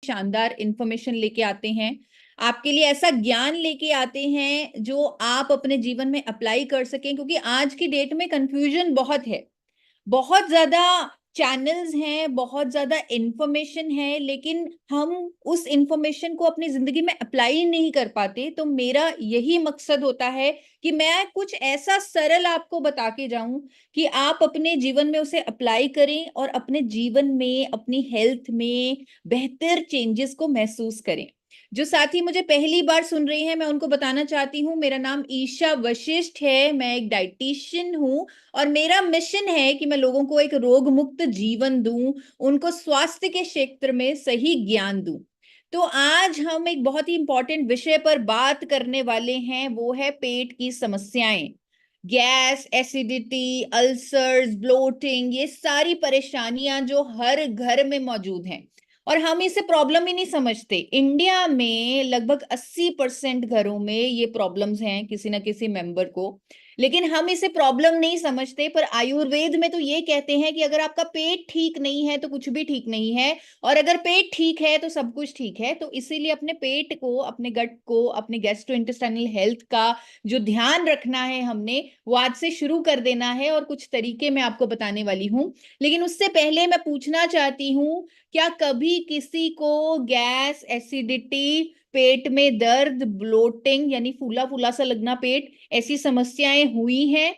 शानदार इंफॉर्मेशन लेके आते हैं, आपके लिए ऐसा ज्ञान लेके आते हैं जो आप अपने जीवन में अप्लाई कर सकें, क्योंकि आज की डेट में कंफ्यूजन बहुत है। बहुत ज्यादा चैनल्स हैं, बहुत ज्यादा इंफॉर्मेशन है, लेकिन हम उस इंफॉर्मेशन को अपनी जिंदगी में अप्लाई नहीं कर पाते। तो मेरा यही मकसद होता है कि मैं कुछ ऐसा सरल आपको बता के जाऊं कि आप अपने जीवन में उसे अप्लाई करें और अपने जीवन में, अपनी हेल्थ में बेहतर चेंजेस को महसूस करें। जो साथी मुझे पहली बार सुन रही हैं, मैं उनको बताना चाहती हूँ, मेरा नाम ईशा वशिष्ठ है, मैं एक डाइटिशियन हूँ और मेरा मिशन है कि मैं लोगों को एक रोग मुक्त जीवन दूं, उनको स्वास्थ्य के क्षेत्र में सही ज्ञान दूं। तो आज हम एक बहुत ही इंपॉर्टेंट विषय पर बात करने वाले हैं, वो है पेट की समस्याएं। गैस, एसिडिटी, अल्सर्स, ब्लोटिंग, ये सारी परेशानियां जो हर घर में मौजूद हैं और हम इसे प्रॉब्लम ही नहीं समझते। इंडिया में लगभग 80% घरों में ये प्रॉब्लम्स हैं किसी ना किसी मेंबर को, लेकिन हम इसे प्रॉब्लम नहीं समझते। पर आयुर्वेद में तो ये कहते हैं कि अगर आपका पेट ठीक नहीं है तो कुछ भी ठीक नहीं है, और अगर पेट ठीक है तो सब कुछ ठीक है। तो इसीलिए अपने पेट को, अपने गट को, अपने गैस्ट्रोइंटेस्टाइनल हेल्थ का जो ध्यान रखना है, हमने वो आज से शुरू कर देना है और कुछ तरीके मैं आपको बताने वाली हूँ। लेकिन उससे पहले मैं पूछना चाहती हूँ, क्या कभी किसी को गैस, एसिडिटी, पेट में दर्द, ब्लोटिंग यानी फूला फूला सा लगना पेट, ऐसी समस्याएं हुई हैं?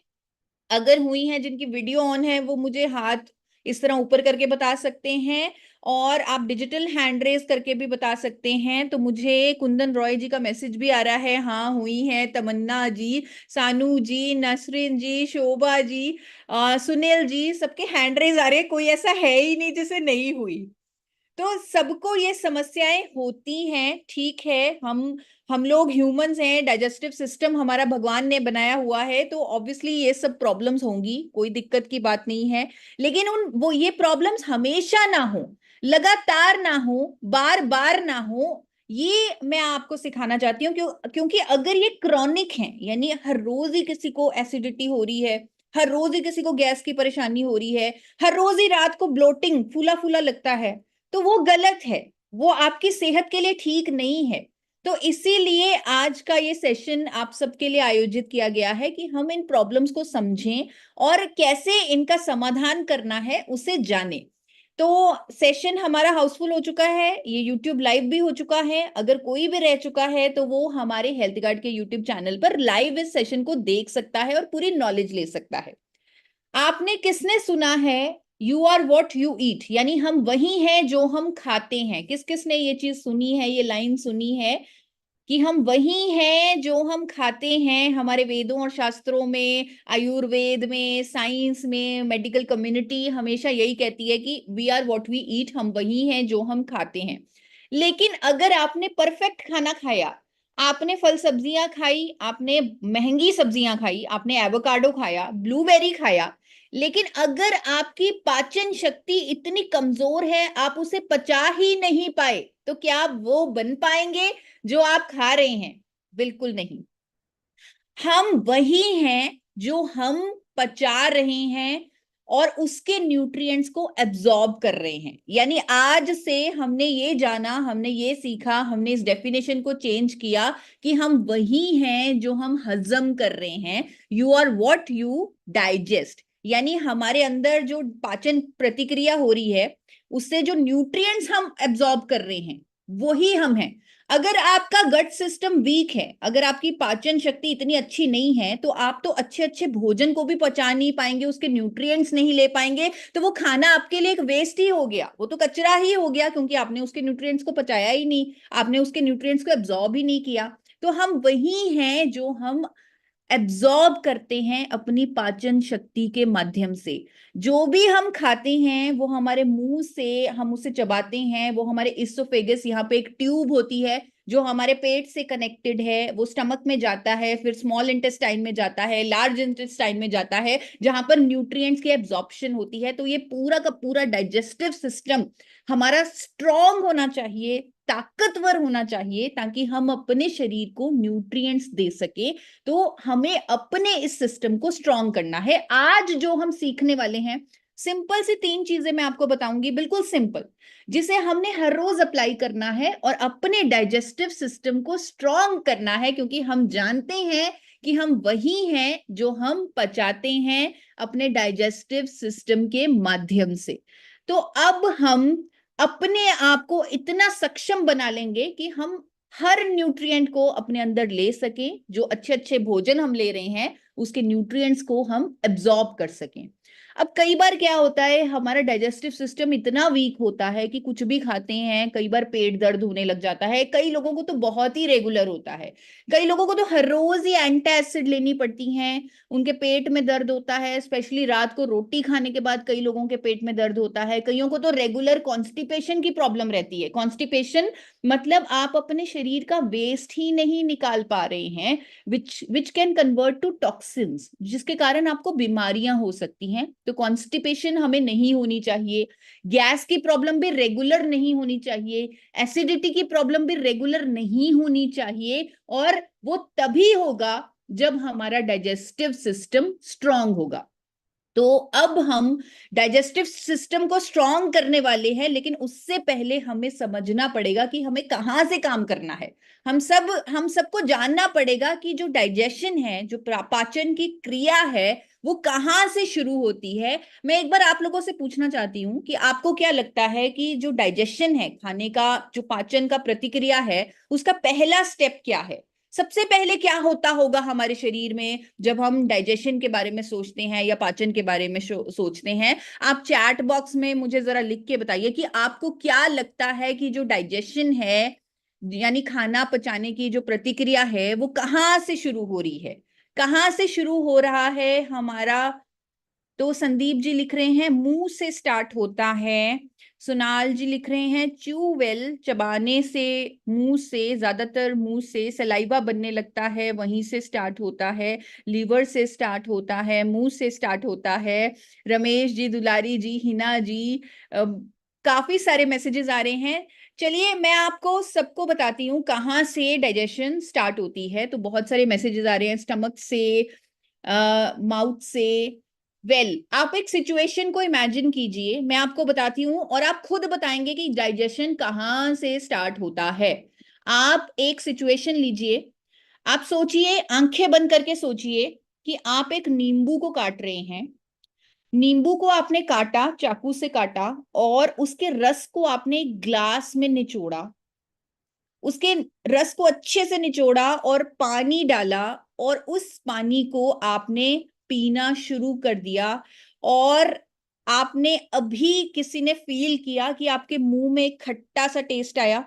अगर हुई हैं, जिनकी वीडियो ऑन है, वो मुझे हाथ इस तरह ऊपर करके बता सकते हैं, और आप डिजिटल हैंड रेस करके भी बता सकते हैं। तो मुझे कुंदन रॉय जी का मैसेज भी आ रहा है, हाँ हुई है। तमन्ना जी, सानू जी, नसरीन जी, शोभा जी, सुनील जी, सबके हैंड रेस आ रहे हैं। कोई ऐसा है ही नहीं जिसे नहीं हुई। तो सबको ये समस्याएं होती हैं, ठीक है। हम लोग ह्यूमंस हैं, डाइजेस्टिव सिस्टम हमारा भगवान ने बनाया हुआ है, तो ऑब्वियसली ये सब प्रॉब्लम्स होंगी, कोई दिक्कत की बात नहीं है। लेकिन उन वो ये प्रॉब्लम्स हमेशा ना हो, लगातार ना हो, बार बार ना हो, ये मैं आपको सिखाना चाहती हूँ। क्योंकि अगर ये क्रॉनिक है, यानी हर रोज ही किसी को एसिडिटी हो रही है, हर रोज ही किसी को गैस की परेशानी हो रही है, हर रोज ही रात को ब्लोटिंग, फूला फूला लगता है, तो वो गलत है, वो आपकी सेहत के लिए ठीक नहीं है। तो इसीलिए आज का ये सेशन आप सबके लिए आयोजित किया गया है कि हम इन प्रॉब्लम्स को समझें और कैसे इनका समाधान करना है उसे जानें। तो सेशन हमारा हाउसफुल हो चुका है, ये यूट्यूब लाइव भी हो चुका है। अगर कोई भी रह चुका है तो वो हमारे हेल्थ गार्ड के यूट्यूब चैनल पर लाइव इस सेशन को देख सकता है और पूरी नॉलेज ले सकता है। आपने किसने सुना है you are what you eat, यानी हम वही हैं जो हम खाते हैं? किस किस ने ये चीज सुनी है, ये लाइन सुनी है कि हम वही हैं जो हम खाते हैं? हमारे वेदों और शास्त्रों में, आयुर्वेद में, साइंस में, मेडिकल कम्युनिटी हमेशा यही कहती है कि we are what we eat, हम वही हैं जो हम खाते हैं। लेकिन अगर आपने परफेक्ट खाना खाया, आपने फल सब्जियां खाई, आपने महंगी सब्जियां खाई, आपने एवोकाडो खाया, ब्लूबेरी खाया, लेकिन अगर आपकी पाचन शक्ति इतनी कमजोर है, आप उसे पचा ही नहीं पाए, तो क्या आप वो बन पाएंगे जो आप खा रहे हैं? बिल्कुल नहीं। हम वही हैं जो हम पचा रहे हैं और उसके न्यूट्रिएंट्स को एब्जॉर्ब कर रहे हैं। यानी आज से हमने ये जाना, हमने ये सीखा, हमने इस डेफिनेशन को चेंज किया कि हम वही हैं जो हम हजम कर रहे हैं। You are what you digest, यानी हमारे अंदर जो पाचन प्रतिक्रिया हो रही है, उससे जो न्यूट्रिएंट्स हम एब्जॉर्ब कर रहे हैं, वही हम हैं। अगर आपका गट सिस्टम वीक है, अगर आपकी पाचन शक्ति इतनी अच्छी नहीं है, तो आप तो अच्छे अच्छे भोजन को भी पचा नहीं पाएंगे, उसके न्यूट्रिएंट्स नहीं ले पाएंगे, तो वो खाना आपके लिए एक वेस्ट ही हो गया, वो तो कचरा ही हो गया, क्योंकि आपने उसके न्यूट्रिएंट्स को पचाया ही नहीं, आपने उसके न्यूट्रिएंट्स को एब्जॉर्ब ही नहीं किया। तो हम वही हैं जो हम एब्जॉर्ब करते हैं अपनी पाचन शक्ति के माध्यम से। जो भी हम खाते हैं वो हमारे मुंह से हम उसे चबाते हैं, वो हमारे इसोफेगस, यहाँ पे एक ट्यूब होती है जो हमारे पेट से कनेक्टेड है, वो स्टमक में जाता है, फिर स्मॉल इंटेस्टाइन में जाता है, लार्ज इंटेस्टाइन में जाता है, जहां पर न्यूट्रिएंट्स की एब्जॉर्प्शन होती है। तो ये पूरा का पूरा डाइजेस्टिव सिस्टम हमारा स्ट्रांग होना चाहिए, ताकतवर होना चाहिए, ताकि हम अपने शरीर को न्यूट्रिएंट्स दे सके। तो हमें अपने इस सिस्टम को स्ट्रांग करना है। आज जो हम सीखने वाले हैं सिंपल सी 3 चीजें मैं आपको बताऊंगी, बिल्कुल सिंपल, जिसे हमने हर रोज अप्लाई करना है और अपने डाइजेस्टिव सिस्टम को स्ट्रॉन्ग करना है, क्योंकि हम जानते हैं कि हम वही हैं जो हम पचाते हैं अपने डाइजेस्टिव सिस्टम के माध्यम से। तो अब हम अपने आप को इतना सक्षम बना लेंगे कि हम हर न्यूट्रिएंट को अपने अंदर ले सकें, जो अच्छे अच्छे भोजन हम ले रहे हैं उसके न्यूट्रिएंट्स को हम एब्जॉर्ब कर सकें। अब कई बार क्या होता है, हमारा डाइजेस्टिव सिस्टम इतना वीक होता है कि कुछ भी खाते हैं, कई बार पेट दर्द होने लग जाता है, कई लोगों को तो बहुत ही रेगुलर होता है, कई लोगों को तो हर रोज ही एंटासिड लेनी पड़ती हैं, उनके पेट में दर्द होता है, स्पेशली रात को रोटी खाने के बाद कई लोगों के पेट में दर्द होता है, कईयों को तो रेगुलर कॉन्स्टिपेशन की प्रॉब्लम रहती है। कॉन्स्टिपेशन मतलब आप अपने शरीर का वेस्ट ही नहीं निकाल पा रहे हैं, which can convert to toxins, जिसके कारण आपको बीमारियां हो सकती हैं। तो कॉन्स्टिपेशन हमें नहीं होनी चाहिए, गैस की प्रॉब्लम भी रेगुलर नहीं होनी चाहिए, एसिडिटी की प्रॉब्लम भी रेगुलर नहीं होनी चाहिए, और वो तभी होगा जब हमारा डाइजेस्टिव सिस्टम स्ट्रांग होगा। तो अब हम डाइजेस्टिव सिस्टम को स्ट्रांग करने वाले हैं, लेकिन उससे पहले हमें समझना पड़ेगा कि हमें कहां से काम करना है। हम सबको जानना पड़ेगा कि जो डाइजेशन है, जो पाचन की क्रिया है, वो कहां से शुरू होती है। मैं एक बार आप लोगों से पूछना चाहती हूँ कि आपको क्या लगता है कि जो डाइजेशन है, खाने का जो पाचन का प्रतिक्रिया है, उसका पहला स्टेप क्या है? सबसे पहले क्या होता होगा हमारे शरीर में जब हम डाइजेशन के बारे में सोचते हैं या पाचन के बारे में सोचते हैं? आप चैट बॉक्स में मुझे जरा लिख के बताइए कि आपको क्या लगता है कि जो डाइजेशन है, यानी खाना पचाने की जो प्रतिक्रिया है, वो कहाँ से शुरू हो रही है, कहाँ से शुरू हो रहा है हमारा? तो संदीप जी लिख रहे हैं मुंह से स्टार्ट होता है, सुनाल जी लिख रहे हैं च्यूवेल, चबाने से, मुंह से, ज्यादातर मुंह से सलाइवा बनने लगता है, वहीं से स्टार्ट होता है, लीवर से स्टार्ट होता है, मुंह से स्टार्ट होता है। रमेश जी, दुलारी जी, हिना जी, काफी सारे मैसेजेस आ रहे हैं। चलिए मैं आपको सबको बताती हूँ कहाँ से डाइजेशन स्टार्ट होती है। तो बहुत सारे मैसेजेस आ रहे हैं, स्टमक से, माउथ से। आप एक सिचुएशन को इमेजिन कीजिए, मैं आपको बताती हूँ और आप खुद बताएंगे कि डाइजेशन कहाँ से स्टार्ट होता है। आप एक सिचुएशन लीजिए, आप सोचिए, आंखें बंद करके सोचिए कि आप एक नींबू को काट रहे हैं। नींबू को आपने काटा, चाकू से काटा, और उसके रस को आपने ग्लास में निचोड़ा, उसके रस को अच्छे से निचोड़ा और पानी डाला, और उस पानी को आपने पीना शुरू कर दिया। और आपने अभी किसी ने फील किया कि आपके मुंह में एक खट्टा सा टेस्ट आया।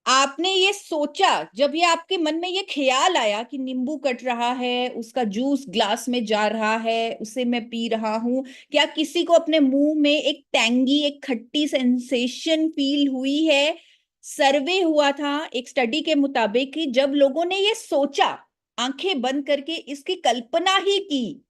आपने ये सोचा, जब ये आपके मन में ये ख्याल आया कि नींबू कट रहा है, उसका जूस ग्लास में जा रहा है, उसे मैं पी रहा हूं, क्या किसी को अपने मुंह में एक टैंगी, एक खट्टी सेंसेशन फील हुई है? सर्वे हुआ था एक स्टडी के मुताबिक कि जब लोगों ने ये सोचा, आंखें बंद करके इसकी कल्पना ही की,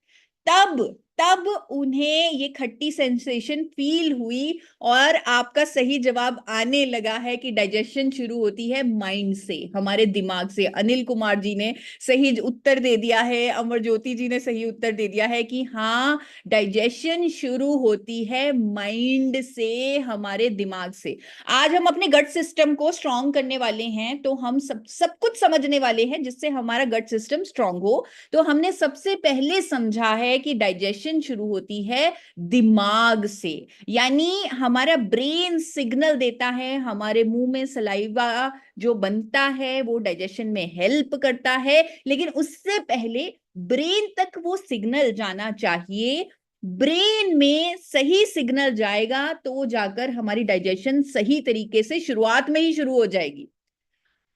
तब तब उन्हें ये खट्टी सेंसेशन फील हुई। और आपका सही जवाब आने लगा है कि डाइजेशन शुरू होती है माइंड से, हमारे दिमाग से। अनिल कुमार जी ने सही उत्तर दे दिया है, अमरज्योति जी ने सही उत्तर दे दिया है कि हाँ, डाइजेशन शुरू होती है माइंड से, हमारे दिमाग से। आज हम अपने गट सिस्टम को स्ट्रांग करने वाले हैं, तो हम सब कुछ समझने वाले हैं जिससे हमारा गट सिस्टम स्ट्रांग हो। तो हमने सबसे पहले समझा है कि डाइजेशन शुरू होती है दिमाग से, यानी हमारा ब्रेन सिग्नल देता है, हमारे मुंह में सलाइवा जो बनता है वो डाइजेशन में हेल्प करता है, लेकिन उससे पहले ब्रेन तक वो सिग्नल जाना चाहिए। ब्रेन में सही सिग्नल जाएगा तो जाकर हमारी डाइजेशन सही तरीके से शुरुआत में ही शुरू हो जाएगी।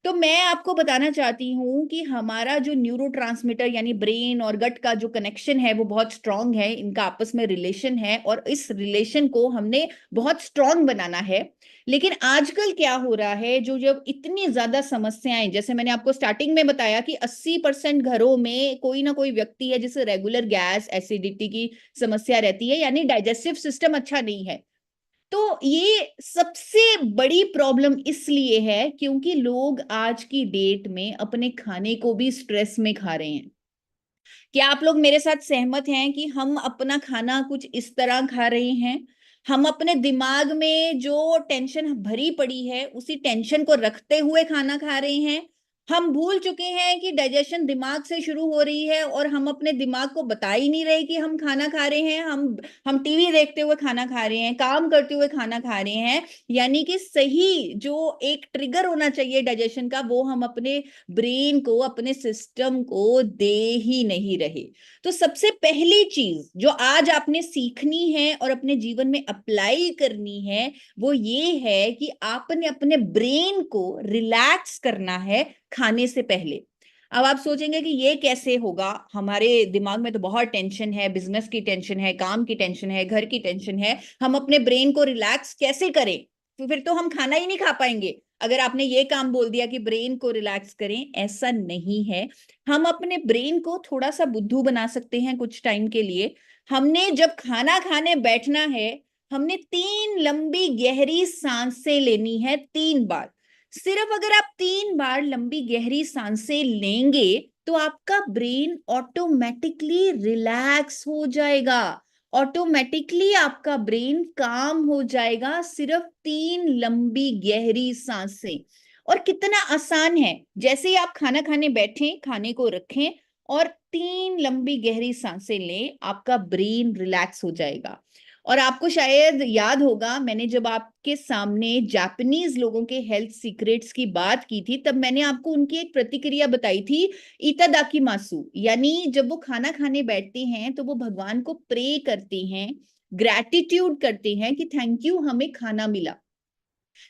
तो मैं आपको बताना चाहती हूँ कि हमारा जो न्यूरोट्रांसमीटर यानी ब्रेन और गट का जो कनेक्शन है वो बहुत स्ट्रांग है, इनका आपस में रिलेशन है, और इस रिलेशन को हमने बहुत स्ट्रांग बनाना है। लेकिन आजकल क्या हो रहा है, जो जब इतनी ज्यादा समस्याएं, जैसे मैंने आपको स्टार्टिंग में बताया कि 80% घरों में कोई ना कोई व्यक्ति है जिसे रेगुलर गैस, एसिडिटी की समस्या रहती है, यानी डाइजेस्टिव सिस्टम अच्छा नहीं है। तो ये सबसे बड़ी प्रॉब्लम इसलिए है क्योंकि लोग आज की डेट में अपने खाने को भी स्ट्रेस में खा रहे हैं। क्या आप लोग मेरे साथ सहमत हैं कि हम अपना खाना कुछ इस तरह खा रहे हैं? हम अपने दिमाग में जो टेंशन भरी पड़ी है, उसी टेंशन को रखते हुए खाना खा रहे हैं। हम भूल चुके हैं कि डाइजेशन दिमाग से शुरू हो रही है और हम अपने दिमाग को बता ही नहीं रहे कि हम खाना खा रहे हैं। हम टीवी देखते हुए खाना खा रहे हैं, काम करते हुए खाना खा रहे हैं। यानी कि सही जो एक ट्रिगर होना चाहिए डाइजेशन का, वो हम अपने ब्रेन को, अपने सिस्टम को दे ही नहीं रहे। तो सबसे पहली चीज जो आज आपने सीखनी है और अपने जीवन में अप्लाई करनी है, वो ये है कि आपने अपने ब्रेन को रिलैक्स करना है खाने से पहले। अब आप सोचेंगे कि ये कैसे होगा, हमारे दिमाग में तो बहुत टेंशन है, बिजनेस की टेंशन है, काम की टेंशन है, घर की टेंशन है, हम अपने ब्रेन को रिलैक्स कैसे करें? तो फिर तो हम खाना ही नहीं खा पाएंगे अगर आपने ये काम बोल दिया कि ब्रेन को रिलैक्स करें। ऐसा नहीं है। हम अपने ब्रेन को थोड़ा सा बुद्धू बना सकते हैं कुछ टाइम के लिए। हमने जब खाना खाने बैठना है, हमने 3 लंबी गहरी सांसें लेनी है, 3 बार। सिर्फ अगर आप 3 बार लंबी गहरी सांसें लेंगे तो आपका ब्रेन ऑटोमेटिकली रिलैक्स हो जाएगा। ऑटोमेटिकली आपका ब्रेन काम हो जाएगा, सिर्फ 3 लंबी गहरी सांसें। और कितना आसान है, जैसे ही आप खाना खाने बैठें, खाने को रखें और 3 लंबी गहरी सांसें लें, आपका ब्रेन रिलैक्स हो जाएगा। और आपको शायद याद होगा, मैंने जब आपके सामने जापानीज लोगों के हेल्थ सीक्रेट्स की बात की थी, तब मैंने आपको उनकी एक प्रतिक्रिया बताई थी, इतादाकी मासु। यानी जब वो खाना खाने बैठते हैं तो वो भगवान को प्रे करते हैं, ग्रैटिट्यूड करते हैं कि थैंक यू हमें खाना मिला,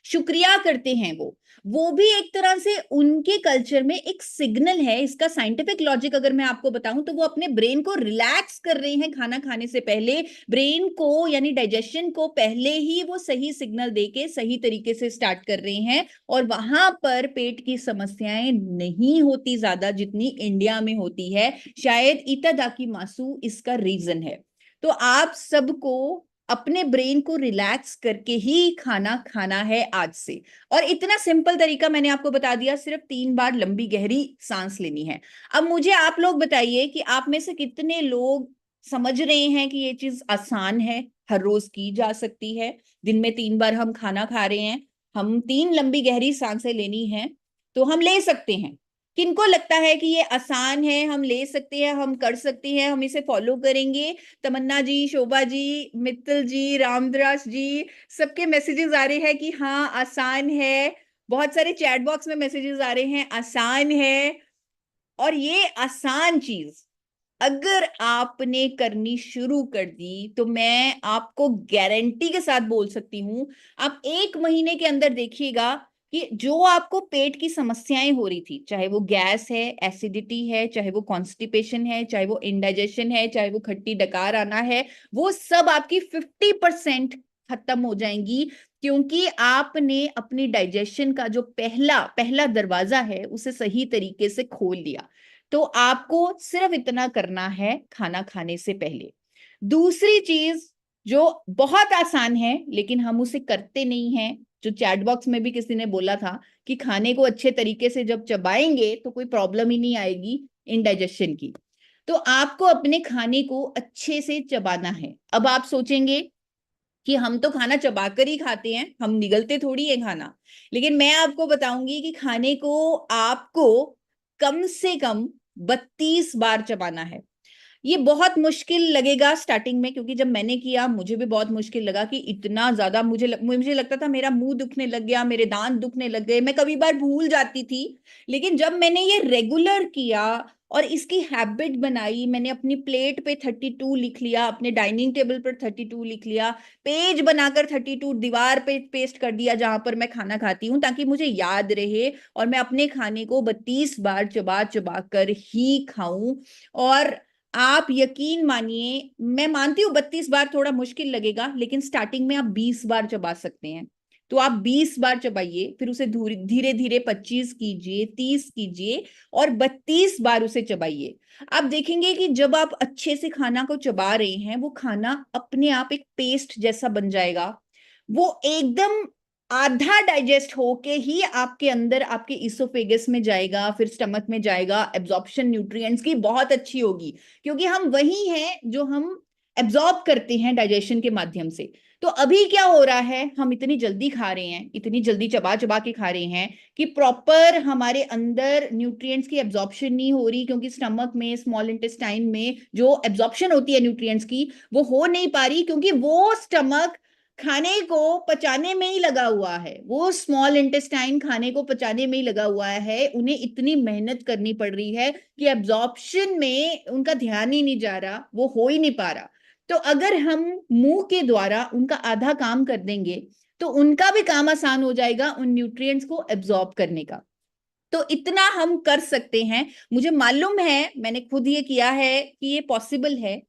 शुक्रिया करते हैं। वो भी एक तरह से उनके कल्चर में एक सिग्नल है। इसका साइंटिफिक लॉजिक अगर मैं आपको बताऊं तो वो अपने ब्रेन को रिलैक्स कर रहे हैं खाना खाने से पहले। ब्रेन को यानी डाइजेशन को पहले ही वो सही सिग्नल देके सही तरीके से स्टार्ट कर रहे हैं, और वहां पर पेट की समस्याएं नहीं होती ज्यादा जितनी इंडिया में होती है। शायद इतादाकी मासु इसका रीजन है। तो आप सबको अपने ब्रेन को रिलैक्स करके ही खाना खाना है आज से। और इतना सिंपल तरीका मैंने आपको बता दिया, सिर्फ 3 बार लंबी गहरी सांस लेनी है। अब मुझे आप लोग बताइए कि आप में से कितने लोग समझ रहे हैं कि ये चीज आसान है, हर रोज की जा सकती है। दिन में 3 बार हम खाना खा रहे हैं, हम 3 लंबी गहरी सांसें लेनी है, तो हम ले सकते हैं। किनको लगता है कि ये आसान है, हम ले सकते हैं, हम कर सकते हैं, हम इसे फॉलो करेंगे? तमन्ना जी, शोभा जी, मित्तल जी, रामदास जी, सबके मैसेजेस आ रहे हैं कि हाँ आसान है। बहुत सारे चैट बॉक्स में मैसेजेस आ रहे हैं आसान है। और ये आसान चीज अगर आपने करनी शुरू कर दी तो मैं आपको गारंटी के साथ बोल सकती हूं, आप 1 महीने के अंदर देखिएगा कि जो आपको पेट की समस्याएं हो रही थी, चाहे वो गैस है, एसिडिटी है, चाहे वो कॉन्स्टिपेशन है, चाहे वो इंडाइजेशन है, चाहे वो खट्टी डकार आना है, वो सब आपकी 50% खत्म हो जाएंगी। क्योंकि आपने अपनी डाइजेशन का जो पहला पहला दरवाजा है उसे सही तरीके से खोल लिया। तो आपको सिर्फ इतना करना है खाना खाने से पहले। दूसरी चीज जो बहुत आसान है लेकिन हम उसे करते नहीं हैं, जो चैट बॉक्स में भी किसी ने बोला था कि खाने को अच्छे तरीके से जब चबाएंगे तो कोई प्रॉब्लम ही नहीं आएगी इंडाइजेशन की। तो आपको अपने खाने को अच्छे से चबाना है। अब आप सोचेंगे कि हम तो खाना चबाकर ही खाते हैं, हम निगलते थोड़ी है खाना। लेकिन मैं आपको बताऊंगी कि खाने को आपको कम से कम 32 बार चबाना है। ये बहुत मुश्किल लगेगा स्टार्टिंग में, क्योंकि जब मैंने किया मुझे भी बहुत मुश्किल लगा कि इतना ज्यादा मुझे लगता था मेरा मुंह दुखने लग गया, मेरे दांत दुखने लग गए, मैं कभी बार भूल जाती थी। लेकिन जब मैंने ये रेगुलर किया और इसकी हैबिट बनाई, मैंने अपनी प्लेट पे 32 लिख लिया, अपने डाइनिंग टेबल पर 32 लिख लिया, पेज बनाकर 32 दीवार पे पेस्ट कर दिया जहां पर मैं खाना खाती हूँ, ताकि मुझे याद रहे और मैं अपने खाने को 32 बार चबा चबा कर ही खाऊं। और आप यकीन मानिए, मैं मानती हूँ 32 बार थोड़ा मुश्किल लगेगा, लेकिन स्टार्टिंग में आप 20 बार चबा सकते हैं। तो आप 20 बार चबाइए, फिर उसे धीरे धीरे 25 कीजिए, 30 कीजिए और 32 बार उसे चबाइए। आप देखेंगे कि जब आप अच्छे से खाना को चबा रहे हैं, वो खाना अपने आप एक पेस्ट जैसा बन जाएगा। वो एकदम आधा डाइजेस्ट होके ही आपके अंदर, आपके इसोफेगस में जाएगा, फिर स्टमक में जाएगा। एब्जॉर्प्शन न्यूट्रिएंट्स की बहुत अच्छी होगी, क्योंकि हम वही हैं जो हम एब्जॉर्ब करते हैं डाइजेशन के माध्यम से। तो अभी क्या हो रहा है, हम इतनी जल्दी खा रहे हैं, इतनी जल्दी चबा चबा के खा रहे हैं कि प्रॉपर हमारे अंदर न्यूट्रिएंट्स की एब्जॉर्प्शन नहीं हो रही, क्योंकि स्टमक में, स्मॉल इंटेस्टाइन में जो एब्जॉर्प्शन होती है न्यूट्रिएंट्स की, वो हो नहीं पा रही, क्योंकि वो स्टमक खाने को पचाने में ही लगा हुआ है, वो स्मॉल इंटेस्टाइन खाने को पचाने में ही लगा हुआ है। उन्हें इतनी मेहनत करनी पड़ रही है कि एब्जॉर्प्शन में उनका ध्यान ही नहीं जा रहा, वो हो ही नहीं पा रहा। तो अगर हम मुंह के द्वारा उनका आधा काम कर देंगे, तो उनका भी काम आसान हो जाएगा उन न्यूट्रिएंट्स को एब्जॉर्ब करने का। तो इतना हम कर सकते हैं। मुझे मालूम है, मैंने खुद ये किया है कि ये पॉसिबल है।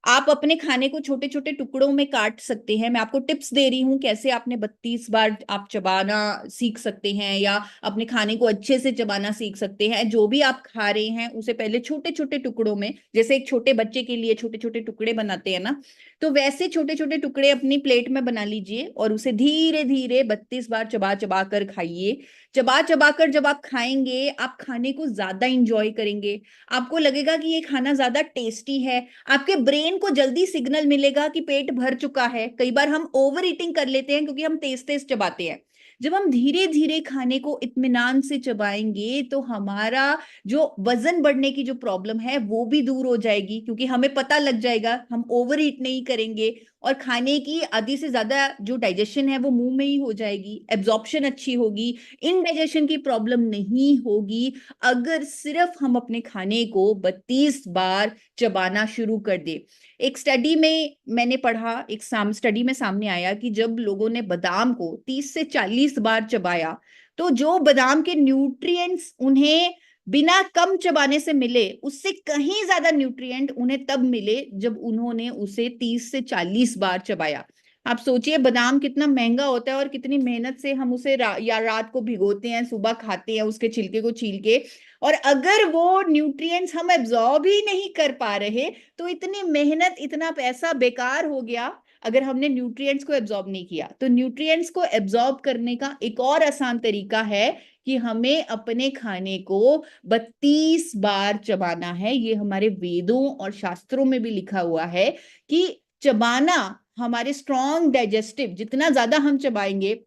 आप अपने खाने को छोटे छोटे टुकड़ों में काट सकते हैं। मैं आपको टिप्स दे रही हूँ कैसे आपने 32 बार आप चबाना सीख सकते हैं, या अपने खाने को अच्छे से चबाना सीख सकते हैं। जो भी आप खा रहे हैं उसे पहले छोटे छोटे टुकड़ों में, जैसे एक छोटे बच्चे के लिए छोटे छोटे टुकड़े बनाते हैं ना, तो वैसे छोटे छोटे टुकड़े अपनी प्लेट में बना लीजिए और उसे धीरे धीरे 32 बार चबा चबा कर खाइए। चबा चबा कर जब आप खाएंगे, आप खाने को ज्यादा इंजॉय करेंगे, आपको लगेगा कि ये खाना ज्यादा टेस्टी है। आपके ब्रेन को जल्दी सिग्नल मिलेगा कि पेट भर चुका है। कई बार हम ओवर ईटिंग कर लेते हैं क्योंकि हम तेज तेज चबाते हैं। जब हम धीरे धीरे खाने को इत्मीनान से चबाएंगे, तो हमारा जो वजन बढ़ने की जो प्रॉब्लम है वो भी दूर हो जाएगी, क्योंकि हमें पता लग जाएगा, हम ओवर ईट नहीं करेंगे और खाने की आधी से ज्यादा जो डाइजेशन है वो मुंह में ही हो जाएगी। एब्जॉर्प्शन अच्छी होगी, इनडाइजेशन की प्रॉब्लम नहीं होगी, अगर सिर्फ हम अपने खाने को 32 बार चबाना शुरू कर दे। एक स्टडी में मैंने पढ़ा, एक स्टडी में सामने आया कि जब लोगों ने बादाम को 30 से 40 बार चबाया, तो जो बादाम के न्यूट्रिएंट्स उन्हें बिना कम चबाने से मिले, उससे कहीं ज्यादा न्यूट्रिएंट उन्हें तब मिले जब उन्होंने उसे 30 से 40 बार चबाया। आप सोचिए बादाम कितना महंगा होता है और कितनी मेहनत से हम उसे या रात को भिगोते हैं, सुबह खाते हैं उसके छिलके को छील के, और अगर वो न्यूट्रिएंट्स हम एब्जॉर्ब ही नहीं कर पा रहे, तो इतनी मेहनत, इतना पैसा बेकार हो गया। अगर हमने न्यूट्रिएंट्स को एब्जॉर्ब नहीं किया, तो न्यूट्रिएंट्स को एब्जॉर्ब करने का एक और आसान तरीका है कि हमें अपने खाने को 32 बार चबाना है। ये हमारे वेदों और शास्त्रों में भी लिखा हुआ है कि चबाना हमारे स्ट्रॉन्ग डाइजेस्टिव, जितना ज्यादा हम चबाएंगे,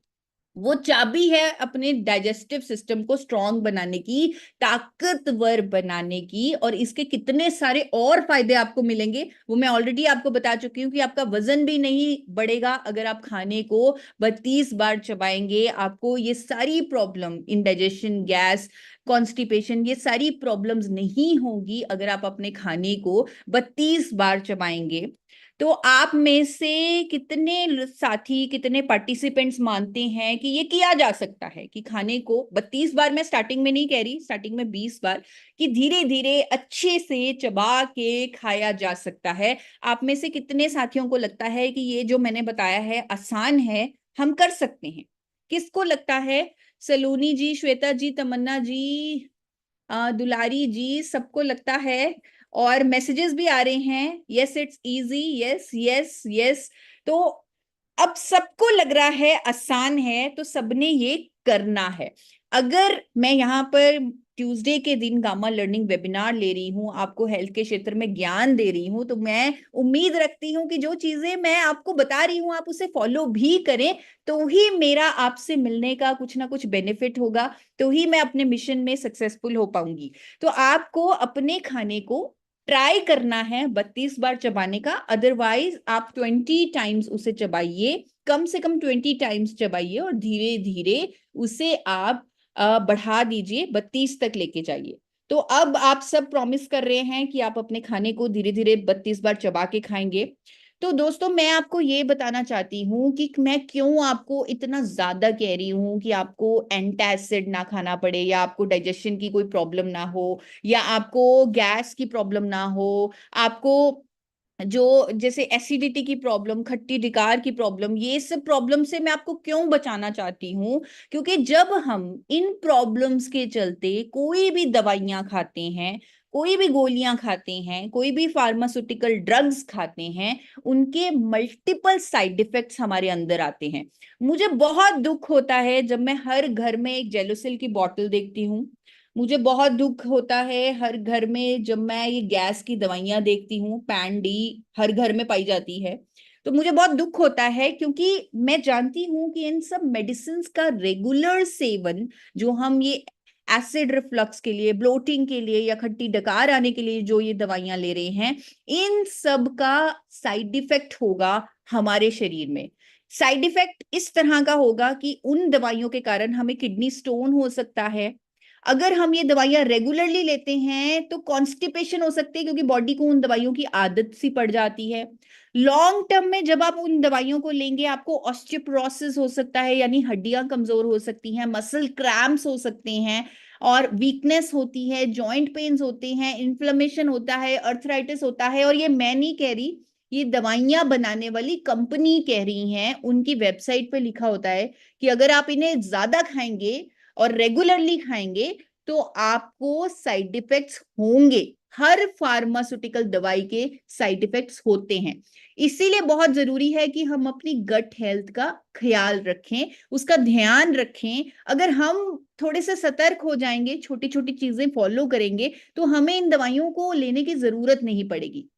वो चाबी है अपने डाइजेस्टिव सिस्टम को स्ट्रॉन्ग बनाने की, ताकतवर बनाने की। और इसके कितने सारे और फायदे आपको मिलेंगे वो मैं ऑलरेडी आपको बता चुकी हूँ, कि आपका वजन भी नहीं बढ़ेगा अगर आप खाने को 32 बार चबाएंगे। आपको ये सारी प्रॉब्लम, इंडाइजेशन, गैस, कॉन्स्टिपेशन, ये सारी प्रॉब्लम्स नहीं होगी अगर आप अपने खाने को 32 बार चबाएंगे। तो आप में से कितने साथी, कितने पार्टिसिपेंट्स मानते हैं कि ये किया जा सकता है, कि खाने को 32 बार, मैं स्टार्टिंग में नहीं कह रही, स्टार्टिंग में 20 बार, कि धीरे धीरे अच्छे से चबा के खाया जा सकता है। आप में से कितने साथियों को लगता है कि ये जो मैंने बताया है आसान है, हम कर सकते हैं? किसको लगता है? सलोनी जी, श्वेता जी, तमन्ना जी, दुलारी जी, सबको लगता है? और मैसेजेस भी आ रहे हैं, yes it's easy, yes yes yes. तो अब सबको लग रहा है आसान है, तो सबने ये करना है। अगर मैं यहाँ पर ट्यूसडे के दिन गामा लर्निंग वेबिनार ले रही हूँ, आपको हेल्थ के क्षेत्र में ज्ञान दे रही हूँ, तो मैं उम्मीद रखती हूँ कि जो चीजें मैं आपको बता रही हूँ आप उसे फॉलो भी करें, तो ही मेरा आपसे मिलने का कुछ ना कुछ बेनिफिट होगा, तो ही मैं अपने मिशन में सक्सेसफुल हो पाऊंगी। तो आपको अपने खाने को ट्राई करना है 32 बार चबाने का, अदरवाइज आप 20 टाइम्स उसे चबाइए, कम से कम 20 टाइम्स चबाइए, और धीरे धीरे उसे आप बढ़ा दीजिए, 32 तक लेके जाइए। तो अब आप सब प्रॉमिस कर रहे हैं कि आप अपने खाने को धीरे धीरे 32 बार चबा के खाएंगे। तो दोस्तों, मैं आपको ये बताना चाहती हूँ कि मैं क्यों आपको इतना ज्यादा कह रही हूँ कि आपको एंटासिड ना खाना पड़े, या आपको डाइजेशन की कोई प्रॉब्लम ना हो, या आपको गैस की प्रॉब्लम ना हो, आपको जो जैसे एसिडिटी की प्रॉब्लम, खट्टी डिकार की प्रॉब्लम, ये सब प्रॉब्लम से मैं आपको क्यों बचाना चाहती हूँ? क्योंकि जब हम इन प्रॉब्लम्स के चलते कोई भी दवाइयां खाते हैं, कोई भी गोलियां खाते हैं, कोई भी फार्मास्यूटिकल ड्रग्स खाते हैं, उनके मल्टीपल साइड इफेक्ट्स हमारे अंदर आते हैं। मुझे बहुत दुख होता है जब मैं हर घर में एक जेलोसिल की बोतल देखती हूँ। मुझे बहुत दुख होता है हर घर में जब मैं ये गैस की दवाइयां देखती हूँ, पैन डी हर घर में पाई जाती है। तो मुझे बहुत दुख होता है क्योंकि मैं जानती हूँ कि इन सब मेडिसिन का रेगुलर सेवन, जो हम ये एसिड रिफ्लक्स के लिए, ब्लोटिंग के लिए या खट्टी डकार आने के लिए जो ये दवाइयां ले रहे हैं, इन सब का साइड इफेक्ट होगा हमारे शरीर में। साइड इफेक्ट इस तरह का होगा कि उन दवाइयों के कारण हमें किडनी स्टोन हो सकता है। अगर हम ये दवाइयां रेगुलरली लेते हैं तो कॉन्स्टिपेशन हो सकती है, क्योंकि बॉडी को उन दवाइयों की आदत सी पड़ जाती है। लॉन्ग टर्म में जब आप उन दवाइयों को लेंगे, आपको ऑस्टियोपोरोसिस हो सकता है, यानी हड्डियां कमजोर हो सकती हैं, मसल क्रैम्प्स हो सकते हैं, और वीकनेस होती है, जॉइंट पेन्स होते हैं, इन्फ्लेमेशन होता है, अर्थराइटिस होता है। और ये मैं नहीं कह रही, ये दवाइयां बनाने वाली कंपनी कह रही हैं। उनकी वेबसाइट पे लिखा होता है कि अगर आप इन्हें ज्यादा खाएंगे और रेगुलरली खाएंगे तो आपको साइड इफेक्ट्स होंगे। हर फार्मास्यूटिकल दवाई के साइड इफेक्ट्स होते हैं। इसीलिए बहुत जरूरी है कि हम अपनी गट हेल्थ का ख्याल रखें, उसका ध्यान रखें। अगर हम थोड़े से सतर्क हो जाएंगे, छोटी छोटी चीजें फॉलो करेंगे, तो हमें इन दवाइयों को लेने की जरूरत नहीं पड़ेगी।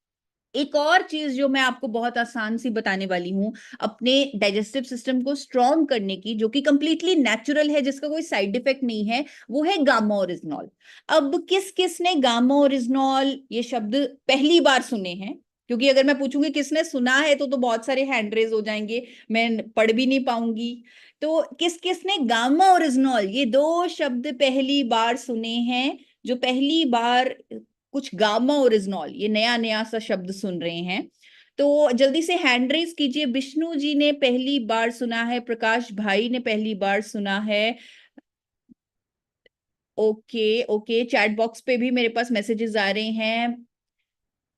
एक और चीज जो मैं आपको बहुत आसान सी बताने वाली हूं अपने डाइजेस्टिव सिस्टम को स्ट्रॉन्ग करने की, जो कि कंप्लीटली नेचुरल है, जिसका कोई साइड इफेक्ट नहीं है, वो है गामा ओरिजिनॉल। अब किस किस ने गामा ओरिजिनॉल ये शब्द पहली बार सुने हैं? क्योंकि अगर मैं पूछूंगी किसने सुना है तो बहुत सारे हैंड रेज हो जाएंगे, मैं पढ़ भी नहीं पाऊंगी। तो किस किस ने गामा ओरिजिनॉल ये दो शब्द पहली बार सुने हैं? जो पहली बार कुछ गामा ओरिजिनॉल ये नया नया सा शब्द सुन रहे हैं, तो जल्दी से हैंड रेज कीजिए। विष्णु जी ने पहली बार सुना है, प्रकाश भाई ने पहली बार सुना है। ओके ओके, चैट बॉक्स पे भी मेरे पास मैसेजेस आ रहे हैं।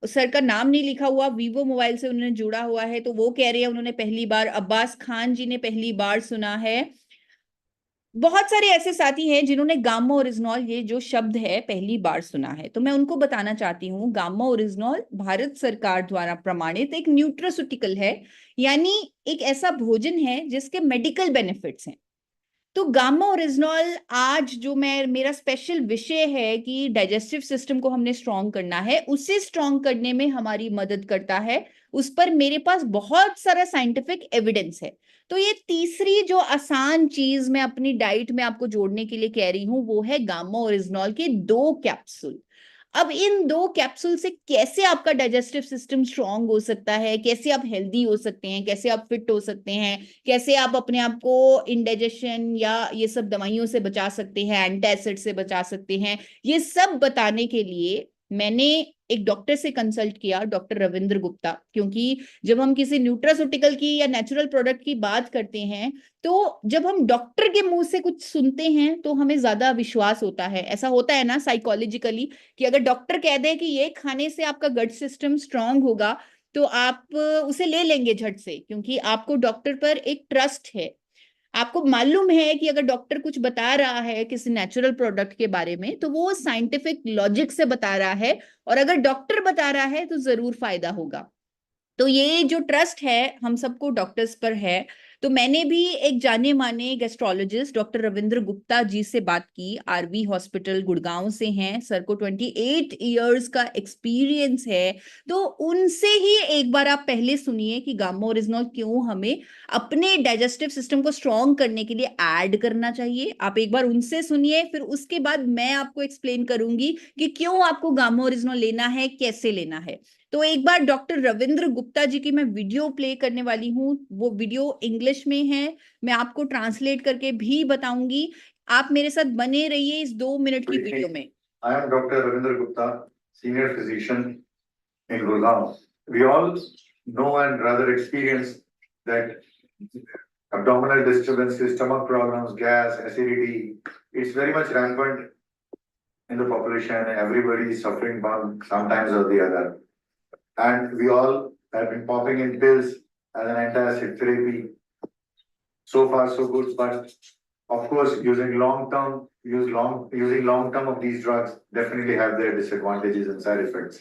सर का नाम नहीं लिखा हुआ, वीवो मोबाइल से उन्होंने जुड़ा हुआ है, तो वो कह रहे हैं उन्होंने पहली बार। अब्बास खान जी ने पहली बार सुना है। बहुत सारे ऐसे साथी हैं जिन्होंने गामा ओरिजिनॉल ये जो शब्द है पहली बार सुना है। तो मैं उनको बताना चाहती हूँ, गामा ओरिजिनॉल भारत सरकार द्वारा प्रमाणित एक न्यूट्रास्यूटिकल है, यानी एक ऐसा भोजन है जिसके मेडिकल बेनिफिट्स हैं। तो गामा ओरिजिनॉल आज जो मैं मेरा स्पेशल विषय है कि डाइजेस्टिव सिस्टम को हमने स्ट्रॉन्ग करना है, उसे स्ट्रॉन्ग करने में हमारी मदद करता है। उस पर मेरे पास बहुत सारा साइंटिफिक एविडेंस है। तो ये तीसरी जो आसान चीज मैं अपनी डाइट में आपको जोड़ने के लिए कह रही हूं, वो है गामा ओरिजिनॉल के 2 कैप्सूल। अब इन 2 कैप्सूल से कैसे आपका डाइजेस्टिव सिस्टम स्ट्रांग हो सकता है, कैसे आप हेल्दी हो सकते हैं, कैसे आप फिट हो सकते हैं, कैसे आप अपने आप को इंडाइजेशन या ये सब दवाइयों से बचा सकते हैं, एंटासिड से बचा सकते हैं, ये सब बताने के लिए मैंने एक डॉक्टर से कंसल्ट किया, डॉक्टर रविंद्र गुप्ता। क्योंकि जब हम किसी न्यूट्रास्यूटिकल की या नेचुरल प्रोडक्ट की बात करते हैं, तो जब हम डॉक्टर के मुंह से कुछ सुनते हैं तो हमें ज्यादा विश्वास होता है। ऐसा होता है ना साइकोलॉजिकली, कि अगर डॉक्टर कह दे कि ये खाने से आपका गट सिस्टम स्ट्रांग होगा, तो आप उसे ले लेंगे झट से, क्योंकि आपको डॉक्टर पर एक ट्रस्ट है। आपको मालूम है कि अगर डॉक्टर कुछ बता रहा है किसी नेचुरल प्रोडक्ट के बारे में, तो वो साइंटिफिक लॉजिक से बता रहा है, और अगर डॉक्टर बता रहा है तो जरूर फायदा होगा। तो ये जो ट्रस्ट है हम सबको डॉक्टर्स पर है। तो मैंने भी एक जाने माने गैस्ट्रोलॉजिस्ट डॉक्टर रविंद्र गुप्ता जी से बात की, आरवी हॉस्पिटल गुड़गांव से हैं, सर को 28 इयर्स का एक्सपीरियंस है। तो उनसे ही एक बार आप पहले सुनिए कि गामा ओरिजिनॉल क्यों हमें अपने डाइजेस्टिव सिस्टम को स्ट्रॉन्ग करने के लिए ऐड करना चाहिए। आप एक बार उनसे सुनिए, फिर उसके बाद मैं आपको एक्सप्लेन करूंगी कि क्यों आपको गामा ओरिजिनॉल लेना है, कैसे लेना है। तो एक बार डॉक्टर रविंद्र गुप्ता जी की मैं वीडियो प्ले करने वाली हूँ। वो वीडियो इंग्लिश में है, मैं आपको ट्रांसलेट करके भी बताऊंगी। आप मेरे साथ बने रहिए इस 2 मिनट की वीडियो में। I am Dr. Ravindra Gupta, senior physician in Gurgaon. We all know and rather experience that abdominal disturbances, stomach problems, gas, acidity, it's very much rampant in the population. Everybody is suffering one sometimes or the other. And we all have been popping in pills as an antacid therapy. So far, so good, but Of course, using long term of these drugs definitely have their disadvantages and side effects.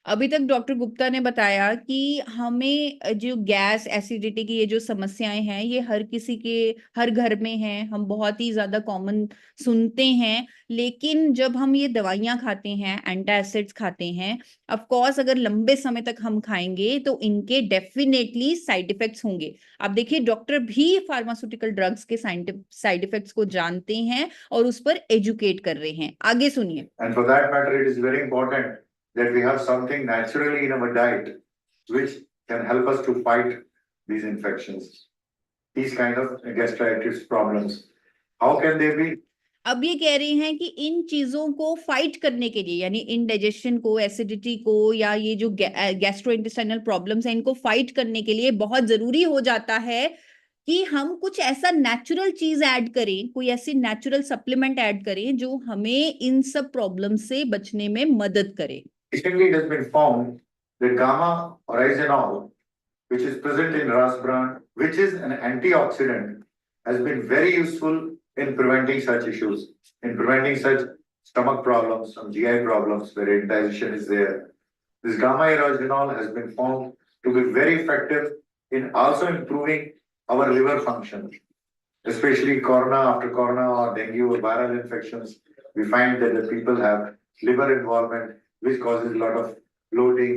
अभी तक doctor Gupta ने बताया कि हमें जो gas acidity की ये जो समस्याएं हैं ये हर किसी के हर घर में हैं, हम बहुत ही ज्यादा कॉमन सुनते हैं। लेकिन जब हम ये दवाइयां खाते हैं, एंटासिड्स खाते हैं, ऑफ कोर्स अगर लंबे समय तक हम खाएंगे तो इनके डेफिनेटली साइड इफेक्ट्स होंगे। आप देखिए डॉक्टर भी फार्मास्यूटिकल ड्रग्स के साइड इफेक्ट्स को जानते हैं और उस पर एजुकेट कर रहे हैं। आगे सुनिए। And for that matter, it is very important that we have something naturally in our diet which can help us to fight these infections, these kind of gastritis problems. How can they be? अब ये कह रहे हैं कि इन चीजों को fight करने के लिए, यानी इंडाइजेशन को, एसिडिटी को, या ये जो गैस्ट्रोइंटेस्टाइनल प्रॉब्लम्स हैं इनको फाइट करने के लिए बहुत जरूरी हो जाता है कि हम कुछ ऐसा नेचुरल चीज ऐड करें, कोई ऐसी नेचुरल सप्लीमेंट ऐड करें जो हमें इन सब प्रॉब्लम से बचने में मदद करे। Recently, it has been found that gamma oryzanol, which is present in rice bran, which is an antioxidant, has been very useful in preventing such issues, in preventing such stomach problems, some GI problems where indigestion is there. This gamma oryzanol has been found to be very effective in also improving our liver function, especially corona after corona or dengue or viral infections. We find that the people have liver involvement, which causes a lot of bloating,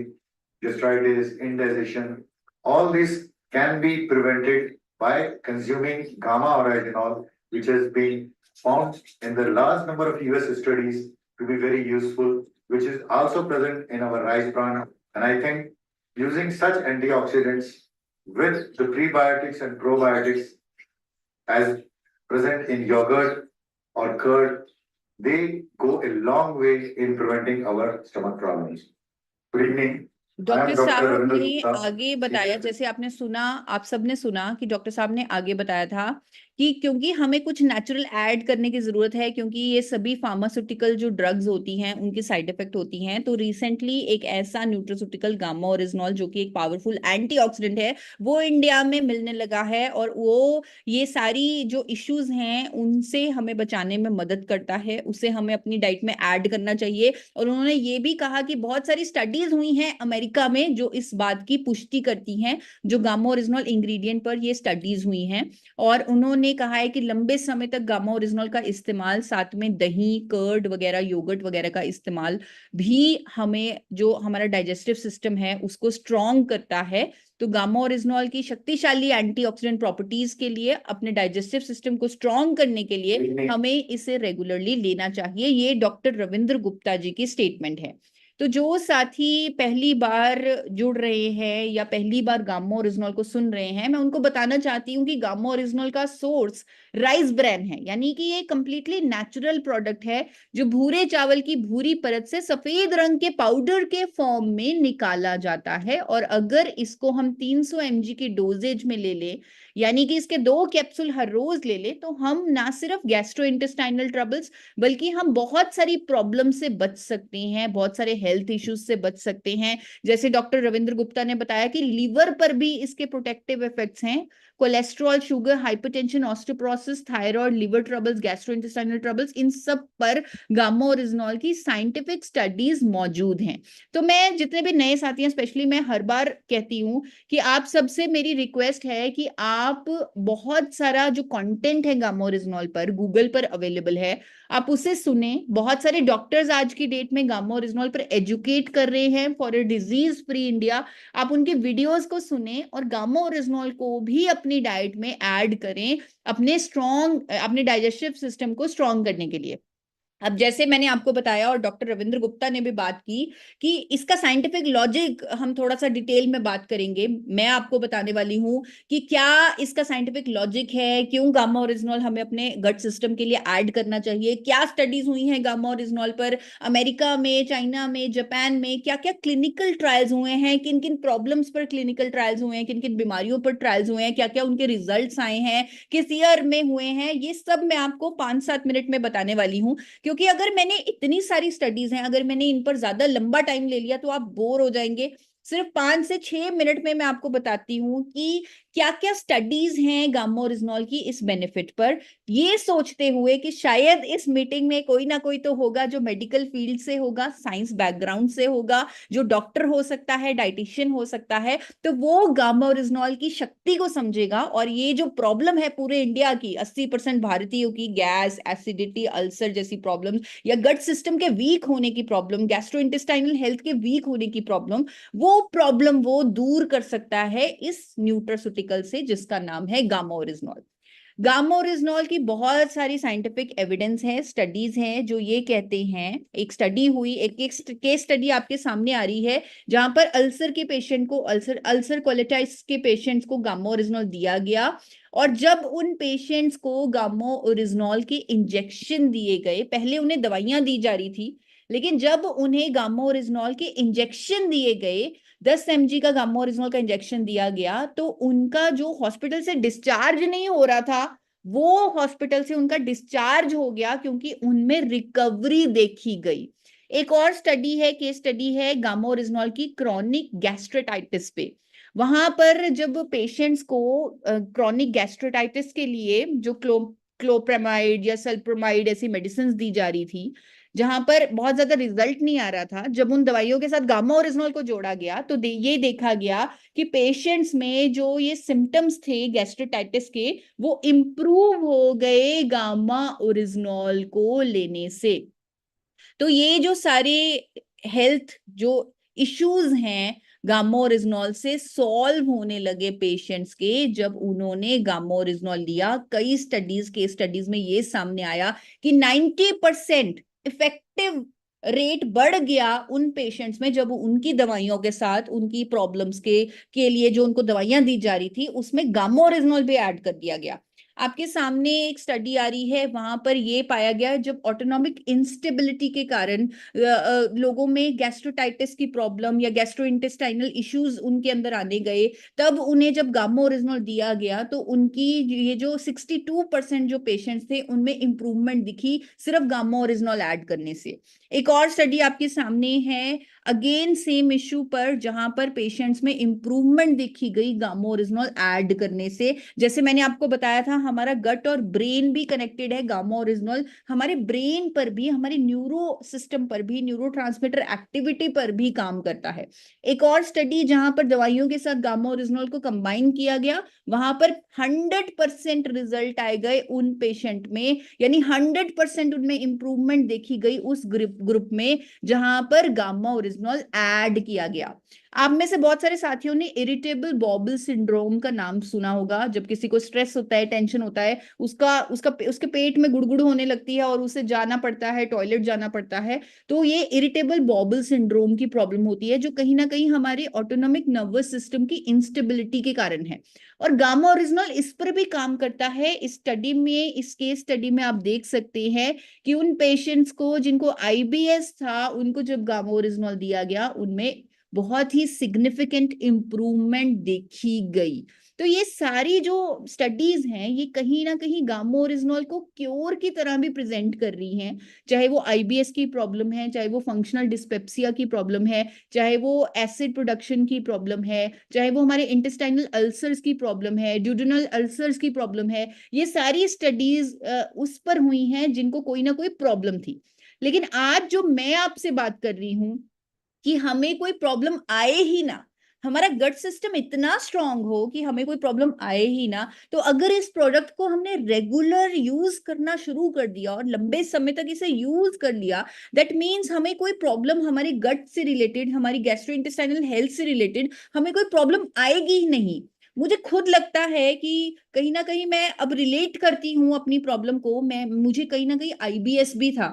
gastritis, indigestion. All this can be prevented by consuming gamma oryzanol, which has been found in the large number of US studies to be very useful, which is also present in our rice bran. And I think using such antioxidants with the prebiotics and probiotics as present in yogurt or curd, they go a long way in preventing our stomach problems. Good evening. Doctor साहब ने आगे बताया, जैसे आपने सुना, आप सबने सुना कि डॉक्टर साहब ने आगे बताया था कि क्योंकि हमें कुछ नेचुरल ऐड करने की जरूरत है, क्योंकि ये सभी फार्मास्यूटिकल जो ड्रग्स होती हैं उनकी साइड इफेक्ट होती हैं। तो रिसेंटली एक ऐसा न्यूट्रास्यूटिकल गामा ओरिजिनॉल जो कि एक पावरफुल एंटीऑक्सीडेंट है वो इंडिया में मिलने लगा है, और वो ये सारी जो इश्यूज हैं उनसे हमें बचाने में मदद करता है, उसे हमें अपनी डाइट में ऐड करना चाहिए। और उन्होंने ये भी कहा कि बहुत सारी स्टडीज हुई हैं अमेरिका में जो इस बात की पुष्टि करती हैं, जो गामा ओरिजिनॉल इंग्रेडिएंट पर ये स्टडीज हुई हैं। और उन्होंने कहा है कि लंबे समय तक गामा ओरिजिनॉल का इस्तेमाल, साथ में दही, कर्ड वगैरह, योगर्ट वगैरह का इस्तेमाल भी हमें, जो हमारा डाइजेस्टिव सिस्टम है उसको स्ट्रॉन्ग करता है। तो गामा ओरिजिनॉल की शक्तिशाली एंटीऑक्सीडेंट प्रॉपर्टीज के लिए, अपने डाइजेस्टिव सिस्टम को स्ट्रॉन्ग करने के लिए हमें इसे रेगुलरली लेना चाहिए। ये डॉक्टर रविंद्र गुप्ता जी की स्टेटमेंट है। तो जो साथी पहली बार जुड़ रहे हैं या पहली बार गामा ओरिजिनॉल को सुन रहे हैं, मैं उनको बताना चाहती हूँ कि गामा ओरिजिनॉल का सोर्स राइस ब्रैन है, यानी कि ये कंप्लीटली नेचुरल प्रोडक्ट है जो भूरे चावल की भूरी परत से सफेद रंग के पाउडर के फॉर्म में निकाला जाता है। और अगर इसको हम 300 mg की डोजेज में ले लें, यानी कि इसके 2 कैप्सूल हर रोज ले ले, तो हम ना सिर्फ गैस्ट्रोइंटेस्टाइनल ट्रबल्स बल्कि हम बहुत सारी प्रॉब्लम से बच सकते हैं, बहुत सारे हेल्थ इश्यूज से बच सकते हैं। जैसे डॉक्टर रविंद्र गुप्ता ने बताया कि लीवर पर भी इसके प्रोटेक्टिव इफेक्ट्स हैं। Cholesterol, sugar, hypertension, osteoporosis, thyroid, liver troubles, gastrointestinal troubles, इन सब पर गामा ओरिजिनॉल की साइंटिफिक स्टडीज मौजूद हैं। तो मैं जितने भी नए साथी हैं, स्पेशली मैं हर बार कहती हूँ कि आप सबसे मेरी रिक्वेस्ट है कि आप बहुत सारा जो कंटेंट है गामा ओरिजिनॉल पर गूगल पर अवेलेबल है, आप उसे सुने। बहुत सारे डॉक्टर्स आज की डेट में गामा ओरिजिनॉल पर एजुकेट कर रहे हैं for a disease free India. आप उनके वीडियोस को सुने और गामा ओरिजिनॉल को भी अपनी डाइट में ऐड करें, अपने डाइजेस्टिव सिस्टम को स्ट्रॉन्ग करने के लिए। अब जैसे मैंने आपको बताया और डॉक्टर रविंद्र गुप्ता ने भी बात की कि इसका साइंटिफिक लॉजिक हम थोड़ा सा डिटेल में बात करेंगे। मैं आपको बताने वाली हूं कि क्या इसका साइंटिफिक लॉजिक है, क्यों गामा ओरिजिनॉल हमें अपने गट सिस्टम के लिए ऐड करना चाहिए, क्या स्टडीज हुई हैं गामा ओरिजिनॉल पर अमेरिका में, चाइना में, जापान में, क्या क्या क्लिनिकल ट्रायल्स हुए हैं, किन किन प्रॉब्लम्स पर क्लिनिकल ट्रायल्स हुए हैं, किन किन बीमारियों पर ट्रायल्स हुए हैं, क्या क्या उनके रिजल्ट आए हैं, किस ईयर में हुए हैं, ये सब मैं आपको 5-7 मिनट में बताने वाली हूँ। क्योंकि अगर मैंने इतनी सारी स्टडीज हैं, अगर मैंने इन पर ज्यादा लंबा टाइम ले लिया तो आप बोर हो जाएंगे। सिर्फ 5 से 6 मिनट में मैं आपको बताती हूँ कि क्या क्या स्टडीज हैं गामा ओरिजिनॉल की इस बेनिफिट पर, ये सोचते हुए कि शायद इस मीटिंग में कोई ना कोई तो होगा जो मेडिकल फील्ड से होगा, साइंस बैकग्राउंड से होगा, जो डॉक्टर हो सकता है, डाइटिशियन हो सकता है, तो वो गामा ओरिजिनॉल की शक्ति को समझेगा। और ये जो प्रॉब्लम है पूरे इंडिया की 80% भारतीयों की, गैस, एसिडिटी, अल्सर जैसी प्रॉब्लम, या गट सिस्टम के वीक होने की प्रॉब्लम, गैस्ट्रोइंटेस्टाइनल हेल्थ के वीक होने की प्रॉब्लम वो दूर कर सकता है इस न्यूट्रास्यूटिकल से, जिसका नाम है गामा ओरिजिनॉल। गामा ओरिजिनॉल की बहुत सारी साइंटिफिक एविडेंस है, स्टडीज हैं जो ये कहते हैं, एक स्टडी हुई, एक केस स्टडी आपके सामने आ रही है जहां पर अल्सर के पेशेंट को, अल्सर कोलिटाइटिस के पेशेंट्स को गामा ओरिजिनॉल दिया गया। और जब उन पेशेंट्स को गामा ओरिजिनॉल के इंजेक्शन दिए गए, पहले उन्हें दवाइयां दी जा रही थी, लेकिन जब उन्हें गामा ओरिजिनॉल के इंजेक्शन दिए गए, 10 mg का गामा ओरिजिनॉल का इंजेक्शन दिया गया, तो उनका जो हॉस्पिटल से डिस्चार्ज नहीं हो रहा था, वो हॉस्पिटल से उनका डिस्चार्ज हो गया, क्योंकि उनमें रिकवरी देखी गई। एक और स्टडी है, केस स्टडी है गामा ओरिजिनॉल की क्रॉनिक गैस्ट्रेटाइटिस पे। वहां पर जब पेशेंट्स को क्रॉनिक गैस्ट्रेटाइटिस के लिए जो क्लोप्रामाइड या सल्प्रोमाइड ऐसी मेडिसिन दी जा रही थी, जहां पर बहुत ज्यादा रिजल्ट नहीं आ रहा था, जब उन दवाइयों के साथ गामा ओरिजिनॉल को जोड़ा गया तो ये देखा गया कि पेशेंट्स में जो ये सिम्टम्स थे गैस्ट्रेटाइटिस के, वो इम्प्रूव हो गए गामा ओरिजिनॉल को लेने से। तो ये जो सारे हेल्थ जो इश्यूज हैं गामा ओरिजिनॉल से सॉल्व होने लगे पेशेंट्स के, जब उन्होंने गामा ओरिजिनॉल लिया। कई स्टडीज के स्टडीज में ये सामने आया कि 90% इफेक्टिव रेट बढ़ गया उन पेशेंट्स में, जब उनकी दवाइयों के साथ उनकी प्रॉब्लम्स के लिए जो उनको दवाइयां दी जा रही थी उसमें गामा ओरिजिनॉल भी ऐड कर दिया गया। आपके सामने एक स्टडी आ रही है, वहां पर ये पाया गया जब ऑटोनॉमिक इंस्टेबिलिटी के कारण लोगों में गैस्ट्रोटाइटिस की प्रॉब्लम या गैस्ट्रोइंटेस्टाइनल इश्यूज उनके अंदर आने गए, तब उन्हें जब गामा ओरिजिनॉल दिया गया तो उनकी ये जो 62% जो पेशेंट्स थे उनमें इंप्रूवमेंट दिखी सिर्फ गामा ओरिजिनॉल ऐड करने से। एक और स्टडी आपके सामने है, अगेन सेम इश्यू पर, जहां पर पेशेंट्स में इंप्रूवमेंट देखी गई गामा ओरिजिनॉल ऐड करने से। जैसे मैंने आपको बताया था, हमारा गट और ब्रेन भी कनेक्टेड है, गामा ओरिजिनॉल हमारे ब्रेन पर भी, हमारे न्यूरो सिस्टम पर भी, न्यूरोट्रांसमीटर एक्टिविटी पर भी काम करता है। एक और स्टडी जहां पर दवाइयों के साथ गामा ओरिजिनॉल को कंबाइन किया गया, वहां पर 100% रिजल्ट आए गए उन पेशेंट में, यानी 100% उनमें इंप्रूवमेंट देखी गई उस ग्रुप में जहां पर गामा ओरिजिनॉल ऐड किया गया। आप में से बहुत सारे साथियों ने इरिटेबल बॉबल सिंड्रोम का नाम सुना होगा। जब किसी को स्ट्रेस होता है, टेंशन होता है, उसके पेट में गुड़गुड़ होने लगती है और उसे जाना पड़ता है, टॉयलेट जाना पड़ता है, तो ये इरिटेबल बॉबल सिंड्रोम की प्रॉब्लम होती है, जो कहीं ना कहीं हमारे ऑटोनॉमिक नर्वस सिस्टम की इंस्टेबिलिटी के कारण है। और गामा ओरिजिनॉल इस पर भी काम करता है। इस स्टडी में, इस केस स्टडी में आप देख सकते हैं कि उन पेशेंट्स को जिनको आईबीएस था, उनको जब गामा ओरिजिनॉल दिया गया, उनमें बहुत ही सिग्निफिकेंट इंप्रूवमेंट देखी गई। तो ये सारी जो स्टडीज हैं, ये कहीं ना कहीं गामा ओरिजिनॉल को क्योर की तरह भी प्रेजेंट कर रही हैं। चाहे वो आईबीएस की प्रॉब्लम है, चाहे वो फंक्शनल डिस्पेप्सिया की प्रॉब्लम है, चाहे वो एसिड प्रोडक्शन की प्रॉब्लम है, चाहे वो हमारे इंटेस्टाइनल अल्सर्स की प्रॉब्लम है, ड्यूडेनल अल्सर्स की प्रॉब्लम है, ये सारी स्टडीज उस पर हुई हैं जिनको कोई ना कोई प्रॉब्लम थी। लेकिन आज जो मैं आपसे बात कर रही हूं कि हमें कोई प्रॉब्लम आए ही ना, हमारा गट सिस्टम इतना स्ट्रांग हो कि हमें कोई प्रॉब्लम आए ही ना, तो अगर इस प्रोडक्ट को हमने रेगुलर यूज करना शुरू कर दिया और लंबे समय तक इसे यूज कर लिया, दैट मीन्स हमें कोई प्रॉब्लम हमारे गट से रिलेटेड, हमारी गैस्ट्रोइंटेस्टाइनल हेल्थ से रिलेटेड हमें कोई प्रॉब्लम आएगी ही नहीं। मुझे खुद लगता है कि कहीं ना कहीं मैं अब रिलेट करती हूँ अपनी प्रॉब्लम को। मुझे कहीं ना कहीं आईबीएस भी था,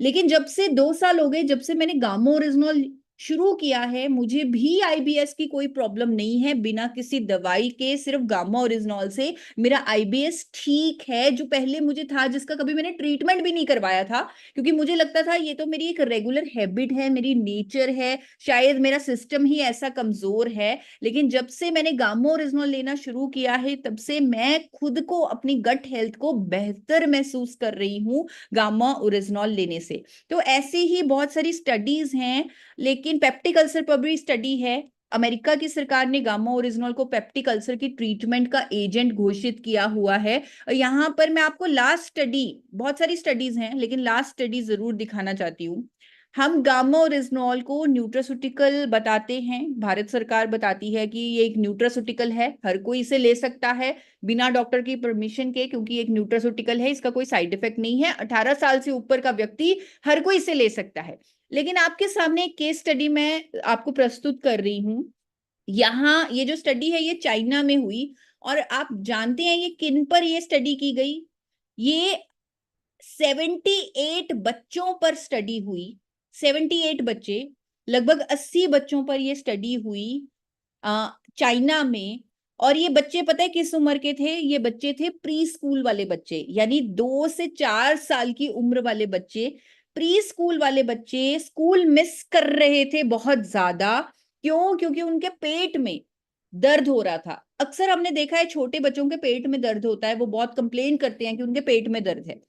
लेकिन जब से 2 साल हो गए, जब से मैंने गामा ओरिजिनॉल शुरू किया है, मुझे भी आईबीएस की कोई प्रॉब्लम नहीं है। बिना किसी दवाई के, सिर्फ गामा ओरिजिनॉल से मेरा आईबीएस ठीक है, जो पहले मुझे था, जिसका कभी मैंने ट्रीटमेंट भी नहीं करवाया था, क्योंकि मुझे लगता था ये तो मेरी एक रेगुलर हैबिट है, मेरी नेचर है, शायद मेरा सिस्टम ही ऐसा कमजोर है। लेकिन जब से मैंने गामा ओरिजिनॉल लेना शुरू किया है, तब से मैं खुद को, अपनी गट हेल्थ को बेहतर महसूस कर रही हूँ गामा ओरिजिनॉल लेने से। तो ऐसी ही बहुत सारी स्टडीज हैं, लेकिन पेप्टिक अल्सर पर भी स्टडी है, अमेरिका की सरकार ने गामा ओरिजिनल को पेप्टिक अल्सर की ट्रीटमेंट का एजेंट घोषित किया हुआ है। और यहाँ पर मैं आपको लास्ट स्टडी, बहुत सारी स्टडीज हैं लेकिन लास्ट स्टडी जरूर दिखाना चाहती हूँ। हम गामा ओरिजिनल को न्यूट्रास्यूटिकल बताते हैं, भारत सरकार बताती है कि ये एक न्यूट्रास्यूटिकल है, हर कोई इसे ले सकता है बिना डॉक्टर की परमिशन के, क्योंकि एक न्यूट्रास्यूटिकल है, इसका कोई साइड इफेक्ट नहीं है, 18 साल से ऊपर का व्यक्ति हर कोई इसे ले सकता है। लेकिन आपके सामने एक केस स्टडी मैं आपको प्रस्तुत कर रही हूं। यहाँ ये जो स्टडी है ये चाइना में हुई, और आप जानते हैं ये किन पर ये स्टडी की गई? ये 78 बच्चों पर स्टडी हुई। 78 बच्चे, लगभग 80 बच्चों पर ये स्टडी हुई चाइना में। और ये बच्चे पता है किस उम्र के थे? ये बच्चे थे प्री स्कूल वाले बच्चे, यानी 2 से 4 साल की उम्र वाले बच्चे। प्री स्कूल वाले बच्चे स्कूल मिस कर रहे थे बहुत ज्यादा। क्यों? क्योंकि उनके पेट में दर्द हो रहा था। अक्सर हमने देखा है छोटे बच्चों के पेट में दर्द होता है, वो बहुत कंप्लेन करते हैं कि उनके पेट में दर्द है।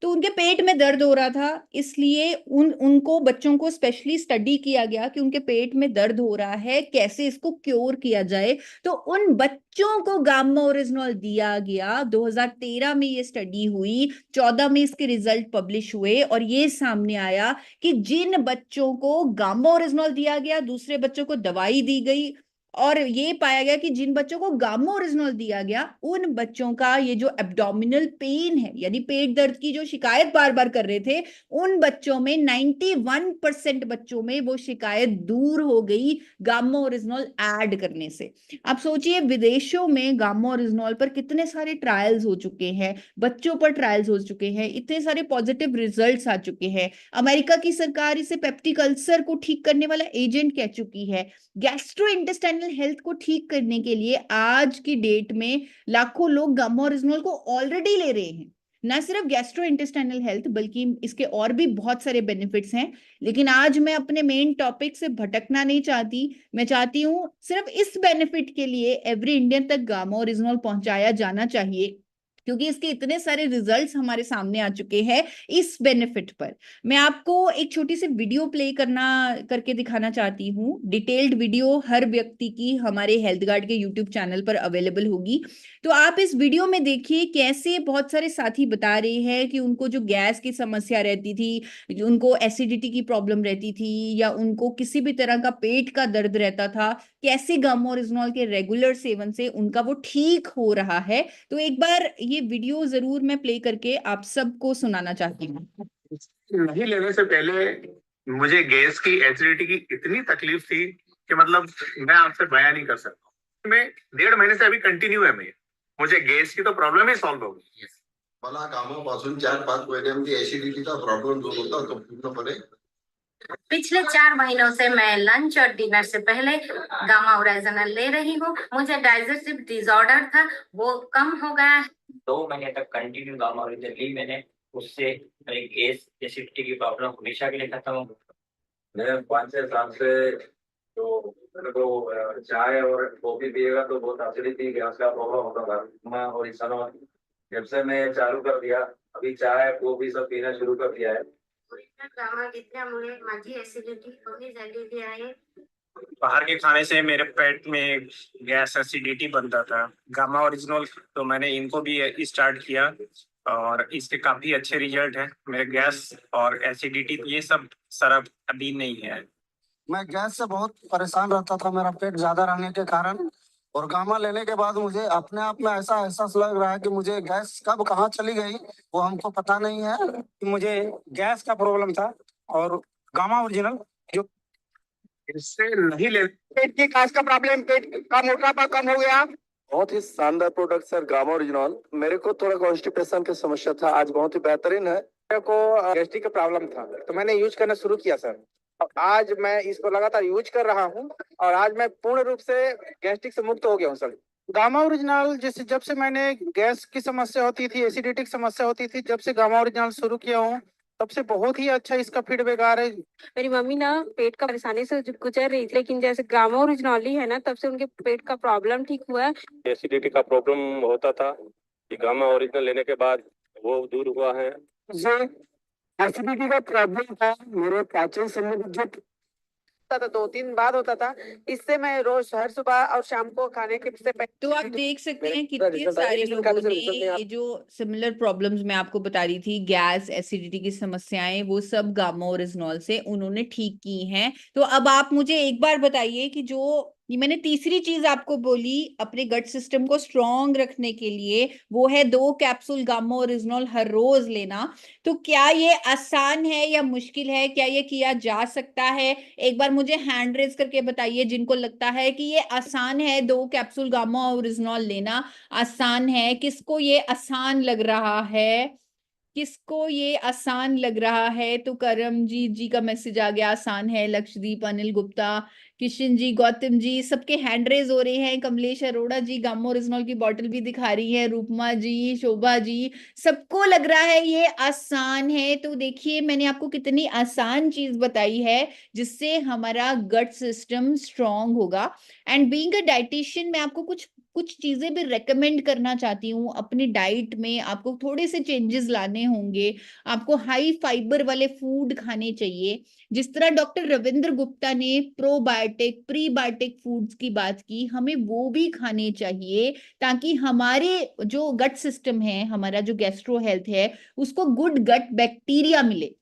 तो उनके पेट में दर्द हो रहा था, इसलिए उनको बच्चों को स्पेशली स्टडी किया गया कि उनके पेट में दर्द हो रहा है, कैसे इसको क्योर किया जाए। तो उन बच्चों को गामा ओरिजिनल दिया गया। 2013 में ये स्टडी हुई, 14 में इसके रिजल्ट पब्लिश हुए, और ये सामने आया कि जिन बच्चों को गामा ओरिजिनल दिया गया, दूसरे बच्चों को दवाई दी गई, और ये पाया गया कि जिन बच्चों को गामा ओरिजिनल दिया गया उन बच्चों का ये जो एब्डोमिनल पेन है, यानी पेट दर्द की जो शिकायत बार बार कर रहे थे, उन बच्चों में 91% बच्चों में वो शिकायत दूर हो गई गामा ओरिजिनल ऐड करने से। आप सोचिए विदेशों में गामा ओरिजिनल पर कितने सारे ट्रायल्स हो चुके हैं, बच्चों पर ट्रायल्स हो चुके हैं, इतने सारे पॉजिटिव रिजल्ट्स आ चुके हैं। अमेरिका की सरकार इसे पेप्टिक अल्सर को ठीक करने वाला एजेंट कह चुकी है। गैस्ट्रो इंटेस्टाइनल हेल्थ को ठीक करने के लिए आज की डेट में लाखों लोग गामा ओरिजिनल को ऑलरेडी ले रहे हैं। ना सिर्फ गैस्ट्रो इंटेस्टाइनल हेल्थ, बल्कि इसके और भी बहुत सारे बेनिफिट्स हैं। लेकिन आज मैं अपने मेन टॉपिक से भटकना नहीं चाहती। मैं चाहती हूं सिर्फ इस बेनिफिट के लिए एवरी इंडियन तक गामा ओरिजिनल पहुंचाया जाना चाहिए, क्योंकि इसके इतने सारे रिजल्ट्स हमारे सामने आ चुके हैं इस बेनिफिट पर। मैं आपको एक छोटी सी वीडियो प्ले करके दिखाना चाहती हूँ। डिटेल्ड वीडियो हर व्यक्ति की हमारे हेल्थ गार्ड के यूट्यूब चैनल पर अवेलेबल होगी। तो आप इस वीडियो में देखिए कैसे बहुत सारे साथी बता रहे हैं कि उनको जो गैस की समस्या रहती थी, उनको एसिडिटी की प्रॉब्लम रहती थी, या उनको किसी भी तरह का पेट का दर्द रहता था, कैसे गामा ओरिजिनल के रेगुलर सेवन से उनका वो ठीक हो रहा है। तो एक बार ये वीडियो जरूर मैं प्ले करके आप सबको सुनाना चाहती हूँ। नहीं लेने से पहले मुझे गैस की, एसिडिटी की इतनी तकलीफ थी कि मतलब मैं आपसे बयान नहीं कर सकता। मैं 1.5 महीने से अभी कंटिन्यू है, मुझे गैस की तो प्रॉब्लम ही सॉल्व हो गई। मला कामापासून 4-5 महिन्यांमध्ये एसिडिटीचा प्रॉब्लेम जो होता तो पूर्णपणे पिछले 4 महीनों से मैं लंच और डिनर से पहले गामा ओरिजिनल ले रही हूँ। मुझे डाइजेस्टिव डिसऑर्डर था, वो कम हो गया है। 2 महीने तक कंटिन्यू गामा ओरिजिनल ली मैंने, उससे मेरी गैस एसिडिटी की प्रॉब्लम हमेशा के लिए खत्म हो गई। मैं 5-6 साल से तो मेरे को चाय और कॉफी पिएगा तो बहुत एसिडिटी गैस का प्रॉब्लम होता था। मैं और इस समय जब से मैं चालू कर दिया, अभी चाय कॉफी सब पीना शुरू कर दिया है। गामा घेतल्यामुळे माझी एसिडिटी कमी झालेली आहे। बाहर के खाने से मेरे पेट में गैस एसिडिटी बनता था। गामा ओरिजिनल तो मैंने इनको भी स्टार्ट किया और इसके काफी अच्छे रिजल्ट हैं। मेरे गैस और एसिडिटी ये सब सरब अभी नहीं है। मैं गैस से बहुत परेशान रहता था, मेरा पेट ज्यादा रहने के कारण, और गामा लेने के बाद मुझे अपने आप में ऐसा एहसास लग रहा है कि मुझे गैस कब कहाँ चली गई वो हमको पता नहीं है। मुझे गैस का प्रॉब्लम था और गामा ओरिजिनल जो इससे नहीं ले पेट की गैस का प्रॉब्लम, पेट का मोटापा कम हो गया। बहुत ही शानदार प्रोडक्ट सर गामा ओरिजिनल। मेरे को थोड़ा कॉन्स्टिपेशन की समस्या था, आज बहुत ही बेहतरीन है। मेरे को गैस्ट्रिक का प्रॉब्लम था तो मैंने यूज करना शुरू किया सर, और आज मैं इसको लगातार यूज कर रहा हूँ और आज मैं पूर्ण रूप से गैस्ट्रिक से मुक्त हो गया हूँ सर। गामा ओरिजिनल जैसे जब से मैंने गैस की समस्या होती थी, एसिडिटी की समस्या होती थी, जब से गामा ओरिजिनल शुरू किया हूँ तब से बहुत ही अच्छा इसका फीडबैक आ रहा है। मेरी मम्मी ना पेट का परेशानी से गुजर रही थी, लेकिन जैसे गामा ओरिजिनल है ना तब से उनके पेट का प्रॉब्लम ठीक हुआ है। एसिडिटी का प्रॉब्लम होता था कि गामा ओरिजिनल लेने के बाद वो दूर हुआ है। जो एसिडिटी का प्रॉब्लम था, मेरे पाचन संबंधी जो होता था, 2-3 बार होता था। इससे मैं रोज हर सुबह और शाम को खाने के से तो आप देख सकते हैं पूरा कितने रिजल्ट आया। सारे रिजल्ट लोगों खाने से ने रिजल्ट नहीं आ- ये जो सिमिलर प्रॉब्लम्स मैं आपको बता रही थी, गैस, एसिडिटी की समस्याएं, वो सब गामा ओरिजिनॉल से उन्होंने ठीक की हैं। तो अब आप मुझे एक बार बताइए कि जो ये मैंने तीसरी चीज आपको बोली अपने गट सिस्टम को स्ट्रॉन्ग रखने के लिए, वो है 2 कैप्सूल गामा ओरिजिनॉल हर रोज लेना। तो क्या ये आसान है या मुश्किल है? क्या ये किया जा सकता है? एक बार मुझे हैंड रेज करके बताइए जिनको लगता है कि ये आसान है, 2 कैप्सूल गामा ओरिजिनॉल लेना आसान है। किसको ये आसान लग रहा है? किसको ये आसान लग रहा है? तो करमजीत जी का मैसेज आ गया, आसान है। लक्षदीप, अनिल गुप्ता, किशन जी, गौतम जी, सबके हैंड रेज हो रहे हैं। कमलेश अरोड़ा जी गामा ओरिजिनॉल की बॉटल भी दिखा रही है। रूपमा जी, शोभा जी, सबको लग रहा है ये आसान है। तो देखिए मैंने आपको कितनी आसान चीज बताई है जिससे हमारा गट सिस्टम स्ट्रांग होगा। एंड बीइंग अ डाइटिशियन मैं आपको कुछ कुछ चीजें भी रेकमेंड करना चाहती हूँ अपनी डाइट में। आपको थोड़े से चेंजेस लाने होंगे। आपको हाई फाइबर वाले फूड खाने चाहिए। जिस तरह डॉक्टर रविंद्र गुप्ता ने प्रोबायोटिक, प्रीबायोटिक फूड्स की बात की, हमें वो भी खाने चाहिए ताकि हमारे जो गट सिस्टम है, हमारा जो गैस्ट्रो हेल्थ है, उसको गुड गट बैक्टीरिया मिले।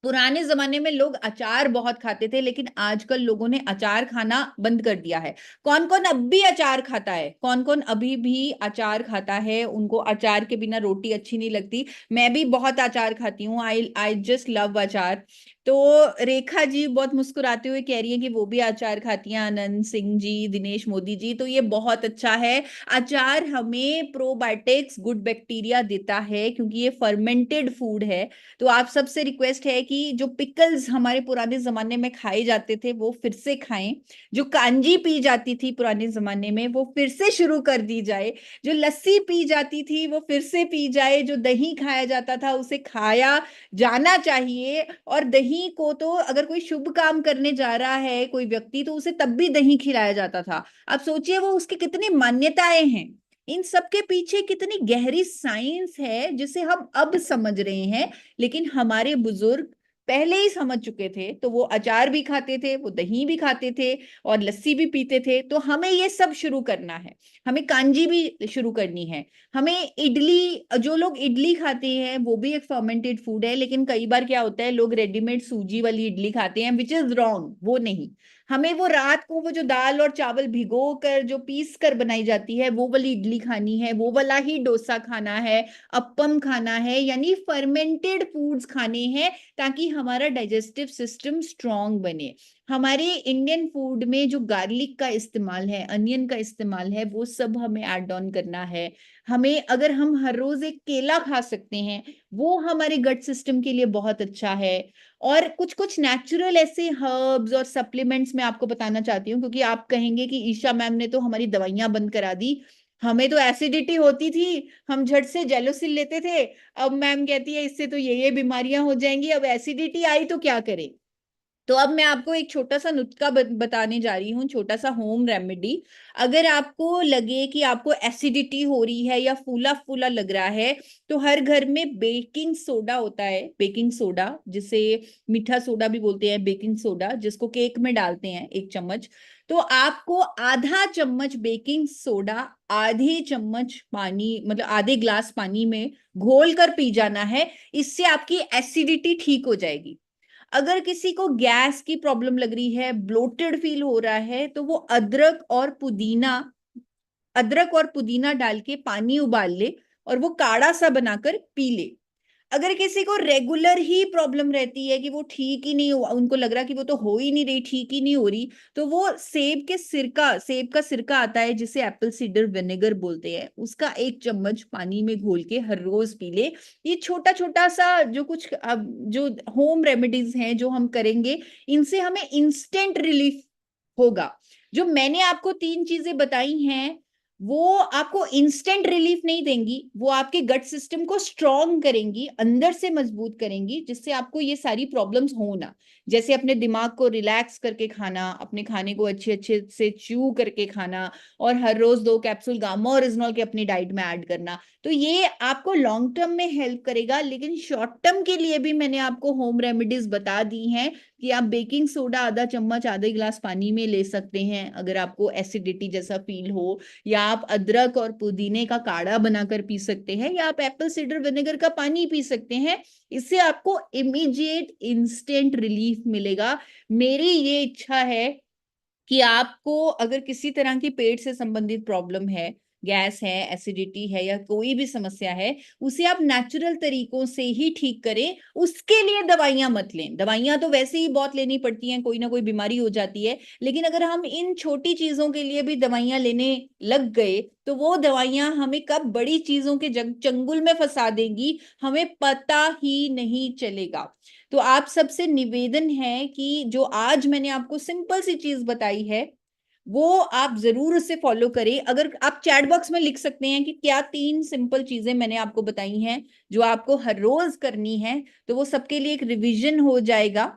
पुराने जमाने में लोग अचार बहुत खाते थे, लेकिन आजकल लोगों ने अचार खाना बंद कर दिया है। कौन कौन अब भी अचार खाता है? कौन कौन अभी भी अचार खाता है? उनको अचार के बिना रोटी अच्छी नहीं लगती। मैं भी बहुत अचार खाती हूँ। आई आई जस्ट लव अचार। तो रेखा जी बहुत मुस्कुराते हुए कह रही है कि वो भी अचार खाती हैं। आनंद सिंह जी, दिनेश मोदी जी, तो ये बहुत अच्छा है। अचार हमें प्रोबायोटिक्स, गुड बैक्टीरिया देता है क्योंकि ये फर्मेंटेड फूड है। तो आप सबसे रिक्वेस्ट है कि जो पिकल्स हमारे पुराने जमाने में खाए जाते थे वो फिर से खाएं। जो कांजी पी जाती थी पुराने जमाने में वो फिर से शुरू कर दी जाए। जो लस्सी पी जाती थी वो फिर से पी जाए। जो दही खाया जाता था उसे खाया जाना चाहिए। और दही को तो अगर कोई शुभ काम करने जा रहा है कोई व्यक्ति, तो उसे तब भी दही खिलाया जाता था। अब सोचिए वो उसकी कितनी मान्यताएं हैं। इन सब के पीछे कितनी गहरी साइंस है जिसे हम अब समझ रहे हैं, लेकिन हमारे बुजुर्ग पहले ही समझ चुके थे। तो वो अचार भी खाते थे, वो दही भी खाते थे और लस्सी भी पीते थे। तो हमें ये सब शुरू करना है। हमें कांजी भी शुरू करनी है। हमें इडली, जो लोग इडली खाते हैं वो भी एक फर्मेंटेड फूड है, लेकिन कई बार क्या होता है लोग रेडीमेड सूजी वाली इडली खाते हैं, विच इज रॉन्ग। वो नहीं, हमें वो रात को वो जो दाल और चावल भिगो कर जो पीस कर बनाई जाती है वो वाली इडली खानी है, वो वाला ही डोसा खाना है, अप्पम खाना है, यानी फर्मेंटेड फूड्स खाने हैं ताकि हमारा डाइजेस्टिव सिस्टम स्ट्रांग बने। हमारे इंडियन फूड में जो गार्लिक का इस्तेमाल है, अनियन का इस्तेमाल है, वो सब हमें ऐड ऑन करना है। हमें, अगर हम हर रोज एक केला खा सकते हैं वो हमारे गट सिस्टम के लिए बहुत अच्छा है। और कुछ कुछ नेचुरल ऐसे हर्ब्स और सप्लीमेंट्स मैं आपको बताना चाहती हूँ, क्योंकि आप कहेंगे कि ईशा मैम ने तो हमारी दवाइयां बंद करा दी। हमें तो एसिडिटी होती थी, हम झट से जेलोसिल लेते थे। अब मैम कहती है इससे तो ये बीमारियां हो जाएंगी। अब एसिडिटी आई तो क्या करें? तो अब मैं आपको एक छोटा सा नुस्खा बताने जा रही हूँ, छोटा सा होम रेमेडी। अगर आपको लगे कि आपको एसिडिटी हो रही है या फूला फूला लग रहा है, तो हर घर में बेकिंग सोडा होता है। बेकिंग सोडा, जिसे मीठा सोडा भी बोलते हैं, बेकिंग सोडा, जिसको केक में डालते हैं 1 चम्मच। तो आपको आधा चम्मच बेकिंग सोडा आधी चम्मच पानी, मतलब आधे ग्लास पानी में घोल कर पी जाना है। इससे आपकी एसिडिटी ठीक हो जाएगी। अगर किसी को गैस की प्रॉब्लम लग रही है, ब्लोटेड फील हो रहा है, तो वो अदरक और पुदीना डाल के पानी उबाल ले और वो काढ़ा सा बनाकर पी ले। अगर किसी को रेगुलर ही प्रॉब्लम रहती है कि वो ठीक ही नहीं हो, उनको लग रहा कि वो तो हो ही नहीं रही, ठीक ही नहीं हो रही, तो वो सेब का सिरका आता है जिसे एप्पल सीडर विनेगर बोलते हैं, उसका 1 चम्मच पानी में घोल के हर रोज पी ले। ये छोटा छोटा सा जो कुछ जो होम रेमेडीज हैं जो हम करेंगे, इनसे हमें इंस्टेंट रिलीफ होगा। जो मैंने आपको 3 चीजें बताई हैं वो आपको इंस्टेंट रिलीफ नहीं देंगी, वो आपके गट सिस्टम को स्ट्रॉन्ग करेंगी, अंदर से मजबूत करेंगी, जिससे आपको ये सारी प्रॉब्लम्स हो ना। जैसे अपने दिमाग को रिलैक्स करके खाना, अपने खाने को अच्छे अच्छे से च्यू करके खाना, और हर रोज 2 कैप्सूल गामा ओरिजिनॉल के अपनी डाइट में ऐड करना। तो ये आपको लॉन्ग टर्म में हेल्प करेगा, लेकिन शॉर्ट टर्म के लिए भी मैंने आपको होम रेमेडीज बता दी हैं कि आप बेकिंग सोडा आधा चम्मच आधे गिलास पानी में ले सकते हैं अगर आपको एसिडिटी जैसा फील हो, या आप अदरक और पुदीने का काढ़ा बनाकर पी सकते हैं, या आप एप्पल साइडर विनेगर का पानी पी सकते हैं। इससे आपको इमीडिएट इंस्टेंट रिलीफ मिलेगा। मेरी ये इच्छा है कि आपको अगर किसी तरह की पेट से संबंधित प्रॉब्लम है, गैस है, एसिडिटी है, या कोई भी समस्या है, उसे आप नेचुरल तरीकों से ही ठीक करें। उसके लिए दवाइयां मत लें। दवाइयां तो वैसे ही बहुत लेनी पड़ती हैं, कोई ना कोई बीमारी हो जाती है, लेकिन अगर हम इन छोटी चीजों के लिए भी दवाइयां लेने लग गए तो वो दवाइयां हमें कब बड़ी चीजों के चंगुल में फंसा देंगी, हमें पता ही नहीं चलेगा। तो आप सबसे निवेदन है कि जो आज मैंने आपको सिंपल सी चीज बताई है वो आप जरूर उसे फॉलो करें। अगर आप चैट बॉक्स में लिख सकते हैं कि क्या 3 सिंपल चीजें मैंने आपको बताई हैं जो आपको हर रोज करनी है, तो वो सबके लिए एक रिवीजन हो जाएगा।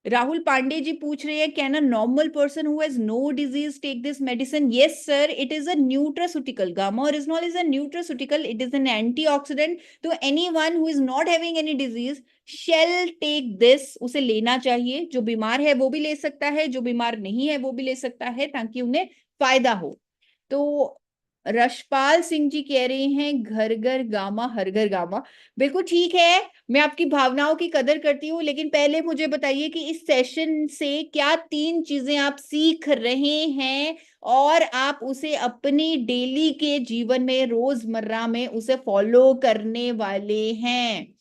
राहुल पांडे जी पूछ रहे हैं, can a normal person who has no disease take this medicine? Yes sir, it is a nutraceutical. Gamma oryzanol is a nutraceutical, it is an antioxidant. तो anyone who is not having any disease shall take this, उसे लेना चाहिए। जो बीमार है वो भी ले सकता है, जो बीमार नहीं है वो भी ले सकता है, ताकि उन्हें फायदा हो। तो रशपाल सिंह जी कह रहे हैं घर घर गामा हर घर गामा। बिल्कुल ठीक है, मैं आपकी भावनाओं की कदर करती हूँ, लेकिन पहले मुझे बताइए कि इस सेशन से क्या 3 चीजें आप सीख रहे हैं और आप उसे अपनी डेली के जीवन में, रोजमर्रा में उसे फॉलो करने वाले हैं।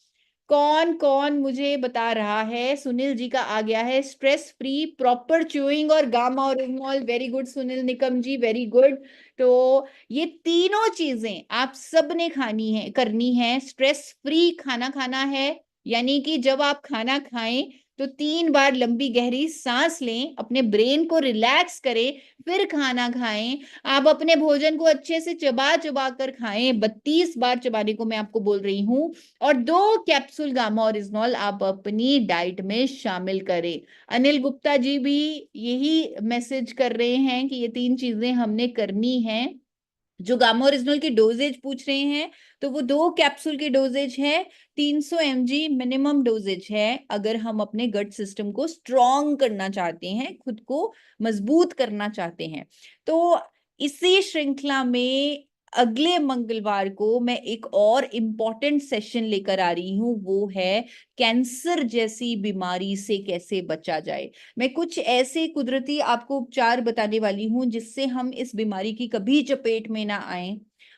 कौन कौन मुझे बता रहा है? सुनील जी का आ गया है, स्ट्रेस फ्री, प्रॉपर च्यूइंग और gamma oryzanol. Very good Sunil Nikam ji, very good. तो ये तीनों चीजें आप सबने खानी है, करनी है। स्ट्रेस फ्री खाना खाना है, यानी कि जब आप खाना खाएं तो 3 बार लंबी गहरी सांस लें, अपने ब्रेन को रिलैक्स करें, फिर खाना खाएं। आप अपने भोजन को अच्छे से चबा चबा कर खाएं, 32 बार चबाने को मैं आपको बोल रही हूं, और 2 कैप्सूल गामा ओरिजिनल आप अपनी डाइट में शामिल करें। अनिल गुप्ता जी भी यही मैसेज कर रहे हैं कि ये 3 चीजें हमने करनी है। जो गामा ओरिजिनल की डोजेज पूछ रहे हैं, तो वो 2 कैप्सूल की डोजेज है, 300 mg मिनिमम डोजेज है। अगर हम अपने गट सिस्टम को स्ट्रॉन्ग करना चाहते हैं, खुद को मजबूत करना चाहते हैं। तो इसी श्रृंखला में अगले मंगलवार को मैं एक और इम्पोर्टेंट सेशन लेकर आ रही हूं, वो है कैंसर जैसी बीमारी से कैसे बचा जाए। मैं कुछ ऐसे कुदरती आपको उपचार बताने वाली हूं जिससे हम इस बीमारी की कभी चपेट में ना आए,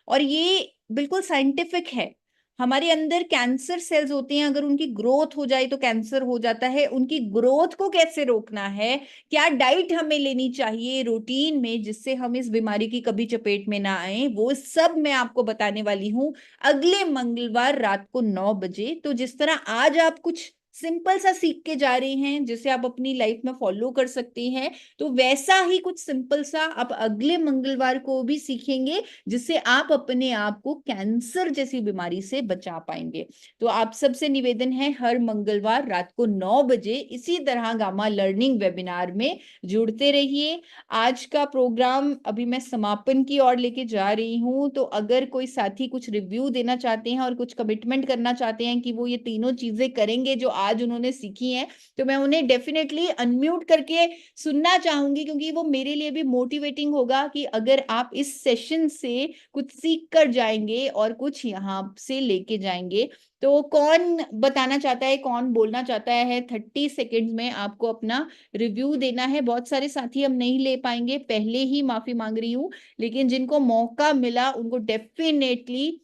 और ये बिल्कुल साइंटिफिक है। हमारे अंदर कैंसर सेल्स होते हैं, अगर उनकी ग्रोथ हो जाए तो कैंसर हो जाता है। उनकी ग्रोथ को कैसे रोकना है, क्या डाइट हमें लेनी चाहिए रूटीन में जिससे हम इस बीमारी की कभी चपेट में ना आए, वो सब मैं आपको बताने वाली हूं अगले मंगलवार रात को 9 बजे। तो जिस तरह आज आप कुछ सिंपल सा सीख के जा रहे हैं जिसे आप अपनी लाइफ में फॉलो कर सकते हैं, तो वैसा ही कुछ सिंपल सा आप अगले मंगलवार को भी सीखेंगे जिससे आप अपने आप को कैंसर जैसी बीमारी से बचा पाएंगे। तो आप सबसे निवेदन है, हर मंगलवार रात को 9 बजे इसी तरह गामा लर्निंग वेबिनार में जुड़ते रहिए। आज का प्रोग्राम अभी मैं समापन की ओर लेके जा रही हूं, तो अगर कोई साथी कुछ रिव्यू देना चाहते हैं और कुछ कमिटमेंट करना चाहते हैं कि वो ये तीनों चीजें करेंगे जो आज उन्होंने सीखी हैं, तो मैं उन्हें डेफिनेटली अनम्यूट करके सुनना चाहूंगी, क्योंकि वो मेरे लिए भी मोटिवेटिंग होगा कि अगर आप इस सेशन से कुछ सीख कर जाएंगे और कुछ यहाँ से लेके जाएंगे। तो कौन बताना चाहता है, कौन बोलना चाहता है? 30 सेकेंड में आपको अपना रिव्यू देना है। बहुत सारे साथी हम नहीं ले पाएंगे, पहले ही माफी मांग रही हूँ, लेकिन जिनको मौका मिला उनको डेफिनेटली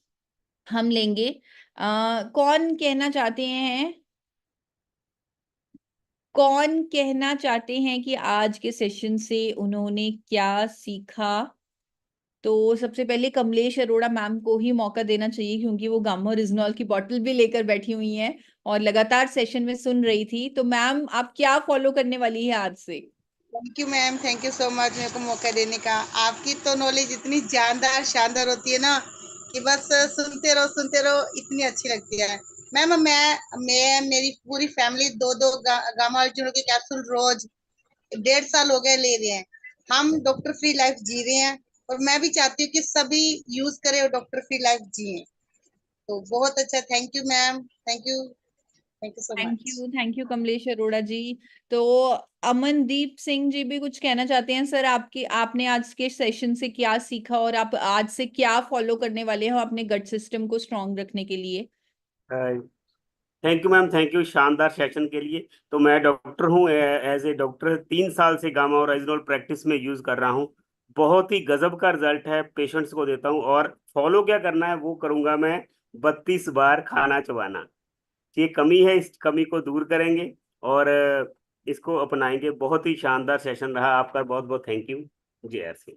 हम लेंगे। कौन कहना चाहते हैं, कौन कहना चाहते हैं कि आज के सेशन से उन्होंने क्या सीखा? तो सबसे पहले कमलेश अरोड़ा मैम को ही मौका देना चाहिए, क्योंकि वो गामा ओरिजिनल की बॉटल भी लेकर बैठी हुई हैं और लगातार सेशन में सुन रही थी। तो मैम आप क्या फॉलो करने वाली है आज से? Thank you ma'am, thank you so much मेरे को मौका देने का। आपकी तो नॉलेज इतनी जानदार शानदार होती है ना कि बस सुनते रहो, इतनी अच्छी लगती है। मैम मैं मेरी पूरी फैमिली 2-2 गामा ओरिजिनल के कैप्सूल रोज 1.5 साल हो गए ले रहे हैं। हम डॉक्टर फ्री लाइफ जी रहे हैं और मैं भी चाहती हूँ कि सभी यूज करें और डॉक्टर फ्री लाइफ जिए। तो बहुत अच्छा, thank you ma'am, thank you. Thank you so much. Thank you Kamlesh Arora ji. तो अमनदीप सिंह जी भी कुछ कहना चाहते हैं सर, आपने आज के सेशन से क्या सीखा और आप आज से क्या फॉलो करने वाले हो अपने गट सिस्टम को स्ट्रांग रखने के लिए? Thank you ma'am, thank you शानदार सेशन के लिए। तो मैं डॉक्टर हूँ, एज ए डॉक्टर 3 साल से गामा ओरिजिनल प्रैक्टिस में यूज कर रहा हूँ। बहुत ही गजब का रिजल्ट है, पेशेंट्स को देता हूँ। और फॉलो क्या करना है वो करूंगा मैं, 32 बार खाना चबाना। ये कमी है, इस कमी को दूर करेंगे और इसको अपनाएंगे। बहुत ही शानदार सेशन रहा आपका, बहुत बहुत thank you. Jai Har Singh.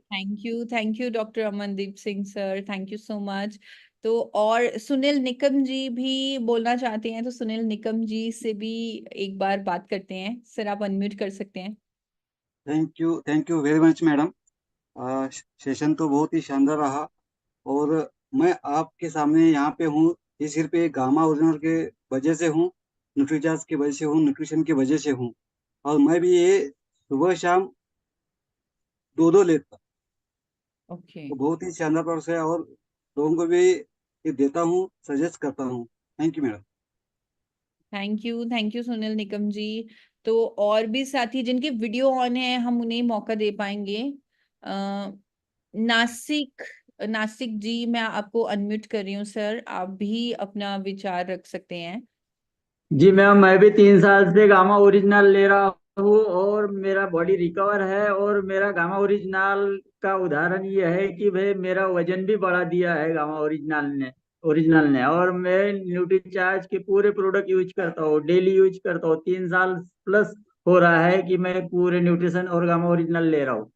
Thank you doctor Amandeep Singh sir, thank you so much. तो और सुनील निकम जी भी बोलना चाहते हैं, तो सुनील निकम जी से भी एक बार बात करते हैं। सर आप अनम्यूट कर सकते हैं। Thank you very much madam. Session तो बहुत ही शानदार रहा और मैं आपके सामने यहाँ पे हूँ ये सिर्फ एक गामा ओरिजिनल के वजह से हूँ, न्यूट्रीचार्ज की वजह से हूँ, न्यूट्रिशन की वजह से हूँ। और मैं भी ये सुबह शाम दो लेता, ओके, तो बहुत ही शानदार प्रोडक्ट है और लोगों को भी ये देता हूँ, सजेस्ट करता हूँ। Thank you madam. Thank you Sunil Nikam ji. तो और भी साथी जिनके वीडियो ऑन है हम उन्हें मौका दे पाएंगे। नासिक नासिक जी, मैं आपको अनम्यूट कर रही हूँ सर, आप भी अपना विचार रख सकते हैं। जी मैम, मैं भी 3 साल से गामा ओरिजिनल ले रहा हूँ और मेरा बॉडी रिकवर है। और मेरा गामा ओरिजिनल का उदाहरण ये है कि भाई मेरा वजन भी बढ़ा दिया है गामा ओरिजिनल ने। और मैं न्यूट्रीचार्ज के पूरे प्रोडक्ट यूज करता हूँ, डेली यूज करता हूँ। 3 साल प्लस हो रहा है कि मैं पूरे न्यूट्रिशन और गामा ओरिजिनल ले रहा हूँ।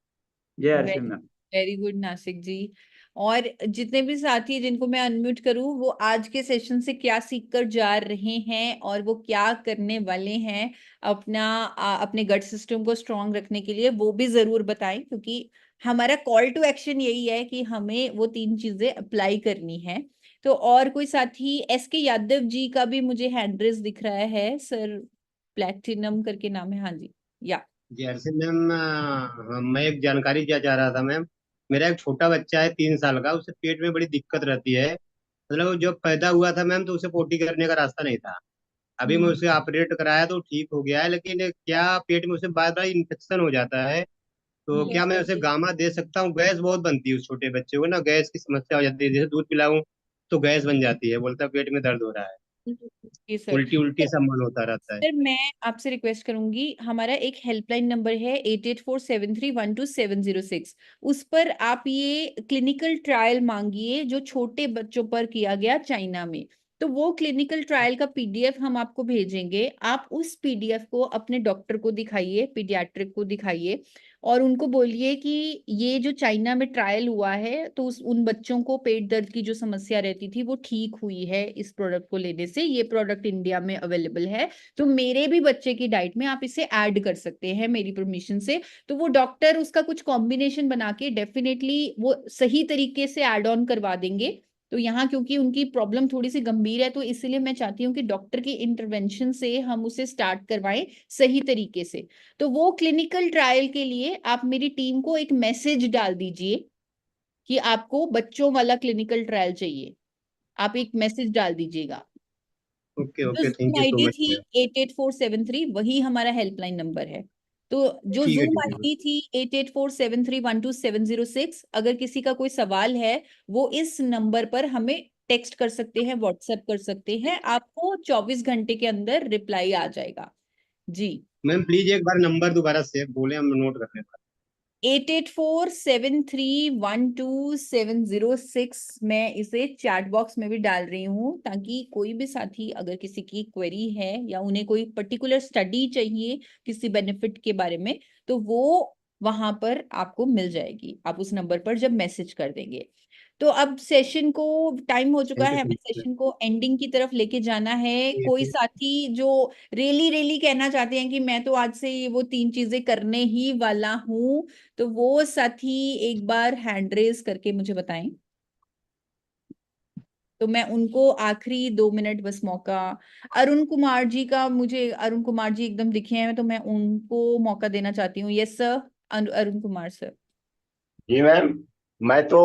Jai Har Singh ma'am. Very good Nashik ji. और जितने भी साथी जिनको मैं अनम्यूट करूं, वो आज के सेशन से क्या सीख कर जा रहे हैं और वो क्या करने वाले हैं अपने गट सिस्टम को स्ट्रांग रखने के लिए, वो भी जरूर बताएं, क्योंकि हमारा कॉल टू एक्शन यही है कि हमें वो 3 चीजें अप्लाई करनी है। तो और कोई साथी, SK यादव जी का भी मुझे हैंड रेज दिख रहा है सर, प्लेटिनम करके नाम है। हाँ जी, या जी अर्षित मैम, मैं एक जानकारी दिया चाह रहा था मैम। मेरा एक छोटा बच्चा है 3 साल का, उसे पेट में बड़ी दिक्कत रहती है। मतलब जब पैदा हुआ था मैम तो उसे पोटी करने का रास्ता नहीं था। अभी मैं उसे ऑपरेट कराया तो ठीक हो गया है, लेकिन क्या पेट में उसे बार बार इन्फेक्शन हो जाता है। तो क्या मैं उसे गामा दे सकता हूँ? गैस बहुत बनती है उस छोटे बच्चे को ना, गैस की समस्या हो जाती है। जैसे दूध पिलाऊं तो गैस बन जाती है, बोलता है पेट में दर्द हो रहा है, जी सर। उल्टी उल्टी सा मन होता रहता है। सर मैं आपसे रिक्वेस्ट करूंगी, हमारा एक हेल्पलाइन नंबर है 8847312706, उस पर आप ये क्लिनिकल ट्रायल मांगिए जो छोटे बच्चों पर किया गया चाइना में। तो वो क्लिनिकल ट्रायल का PDF हम आपको भेजेंगे, आप उस PDF को अपने डॉक्टर को दिखाइए, पीडियाट्रिक को दिखाइए और उनको बोलिए कि ये जो चाइना में ट्रायल हुआ है तो उन बच्चों को पेट दर्द की जो समस्या रहती थी वो ठीक हुई है इस प्रोडक्ट को लेने से, ये प्रोडक्ट इंडिया में अवेलेबल है, तो मेरे भी बच्चे की डाइट में आप इसे ऐड कर सकते हैं मेरी परमिशन से। तो वो डॉक्टर उसका कुछ कॉम्बिनेशन बना के डेफिनेटली वो सही तरीके से ऐड ऑन करवा देंगे। तो यहाँ क्योंकि उनकी प्रॉब्लम थोड़ी सी गंभीर है, तो इसलिए मैं चाहती हूँ कि डॉक्टर की इंटरवेंशन से हम उसे स्टार्ट करवाएं सही तरीके से। तो वो क्लिनिकल ट्रायल के लिए आप मेरी टीम को एक मैसेज डाल दीजिए कि आपको बच्चों वाला क्लिनिकल ट्रायल चाहिए, आप एक मैसेज डाल दीजिएगा। ओके जो okay, thank zoom you so ID much थी मैम। 88473 वही हमारा हेल्पलाइन नंबर है। तो जो ठीक है जूम ठीक है। आईडी थी 8847312706, अगर किसी का कोई सवाल है वो इस नंबर पर हमें टेक्स्ट कर सकते हैं, व्हाट्सएप कर सकते हैं, आपको 24 घंटे के अंदर रिप्लाई आ जाएगा जी। मैम प्लीज एक बार नंबर दोबारा से बोले, हम नोट कर लेते 8847312706, मैं इसे चैट बॉक्स में भी डाल रही हूँ ताकि कोई भी साथी अगर किसी की क्वेरी है या उन्हें कोई पर्टिकुलर स्टडी चाहिए किसी बेनिफिट के बारे में, तो वो वहां पर आपको मिल जाएगी, आप उस नंबर पर जब मैसेज कर देंगे। तो अब सेशन को टाइम हो चुका है, हमें हैं। सेशन को एंडिंग की तरफ लेके जाना है। कोई साथी जो रेली रेली कहना चाहते हैं कि मैं तो आज से ये वो 3 चीजें करने ही वाला हूँ, तो वो साथी एक बार हैंड रेज करके मुझे बताएं, तो मैं उनको आखिरी 2 मिनट बस मौका। अरुण कुमार जी का, मुझे अरुण कुमार जी एकदम दिखे हैं तो मैं उनको मौका देना चाहती हूँ। Yes sir, Arun Kumar sir. जी मैम, मैं तो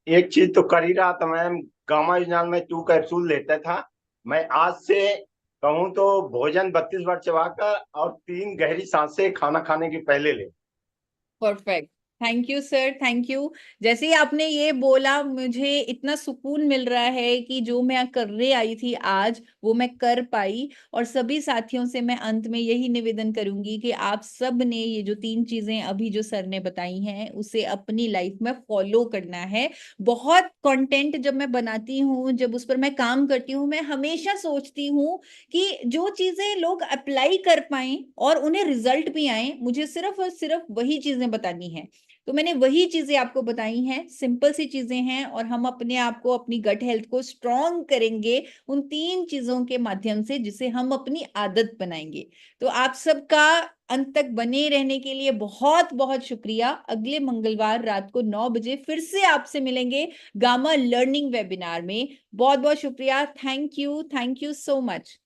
एक चीज तो कर ही रहा था मैम। गामा यूजनाल में 2 कैप्सूल लेता था। मैं आज से कहूँ तो भोजन 32 बार चबाकर और 3 गहरी सांसें खाना खाने के पहले ले। Perfect, thank you sir, thank you. जैसे ही आपने ये बोला मुझे इतना सुकून मिल रहा है कि जो मैं करने आई थी आज वो मैं कर पाई। और सभी साथियों से मैं अंत में यही निवेदन करूंगी कि आप सब ने ये जो 3 चीजें अभी जो सर ने बताई हैं उसे अपनी लाइफ में फॉलो करना है। बहुत कंटेंट जब मैं बनाती हूँ, जब उस पर मैं काम करती हूँ, मैं हमेशा सोचती हूँ कि जो चीजें लोग अप्लाई कर पाएं और उन्हें रिजल्ट भी आए, मुझे सिर्फ और सिर्फ वही चीजें बतानी है। तो मैंने वही चीजें आपको बताई हैं, सिंपल सी चीजें हैं, और हम अपने आप को, अपनी गट हेल्थ को स्ट्रॉन्ग करेंगे उन 3 चीजों के माध्यम से जिसे हम अपनी आदत बनाएंगे। तो आप सबका अंत तक बने रहने के लिए बहुत बहुत शुक्रिया। अगले मंगलवार रात को 9 बजे फिर से आपसे मिलेंगे गामा लर्निंग वेबिनार में। बहुत बहुत शुक्रिया। Thank you so much.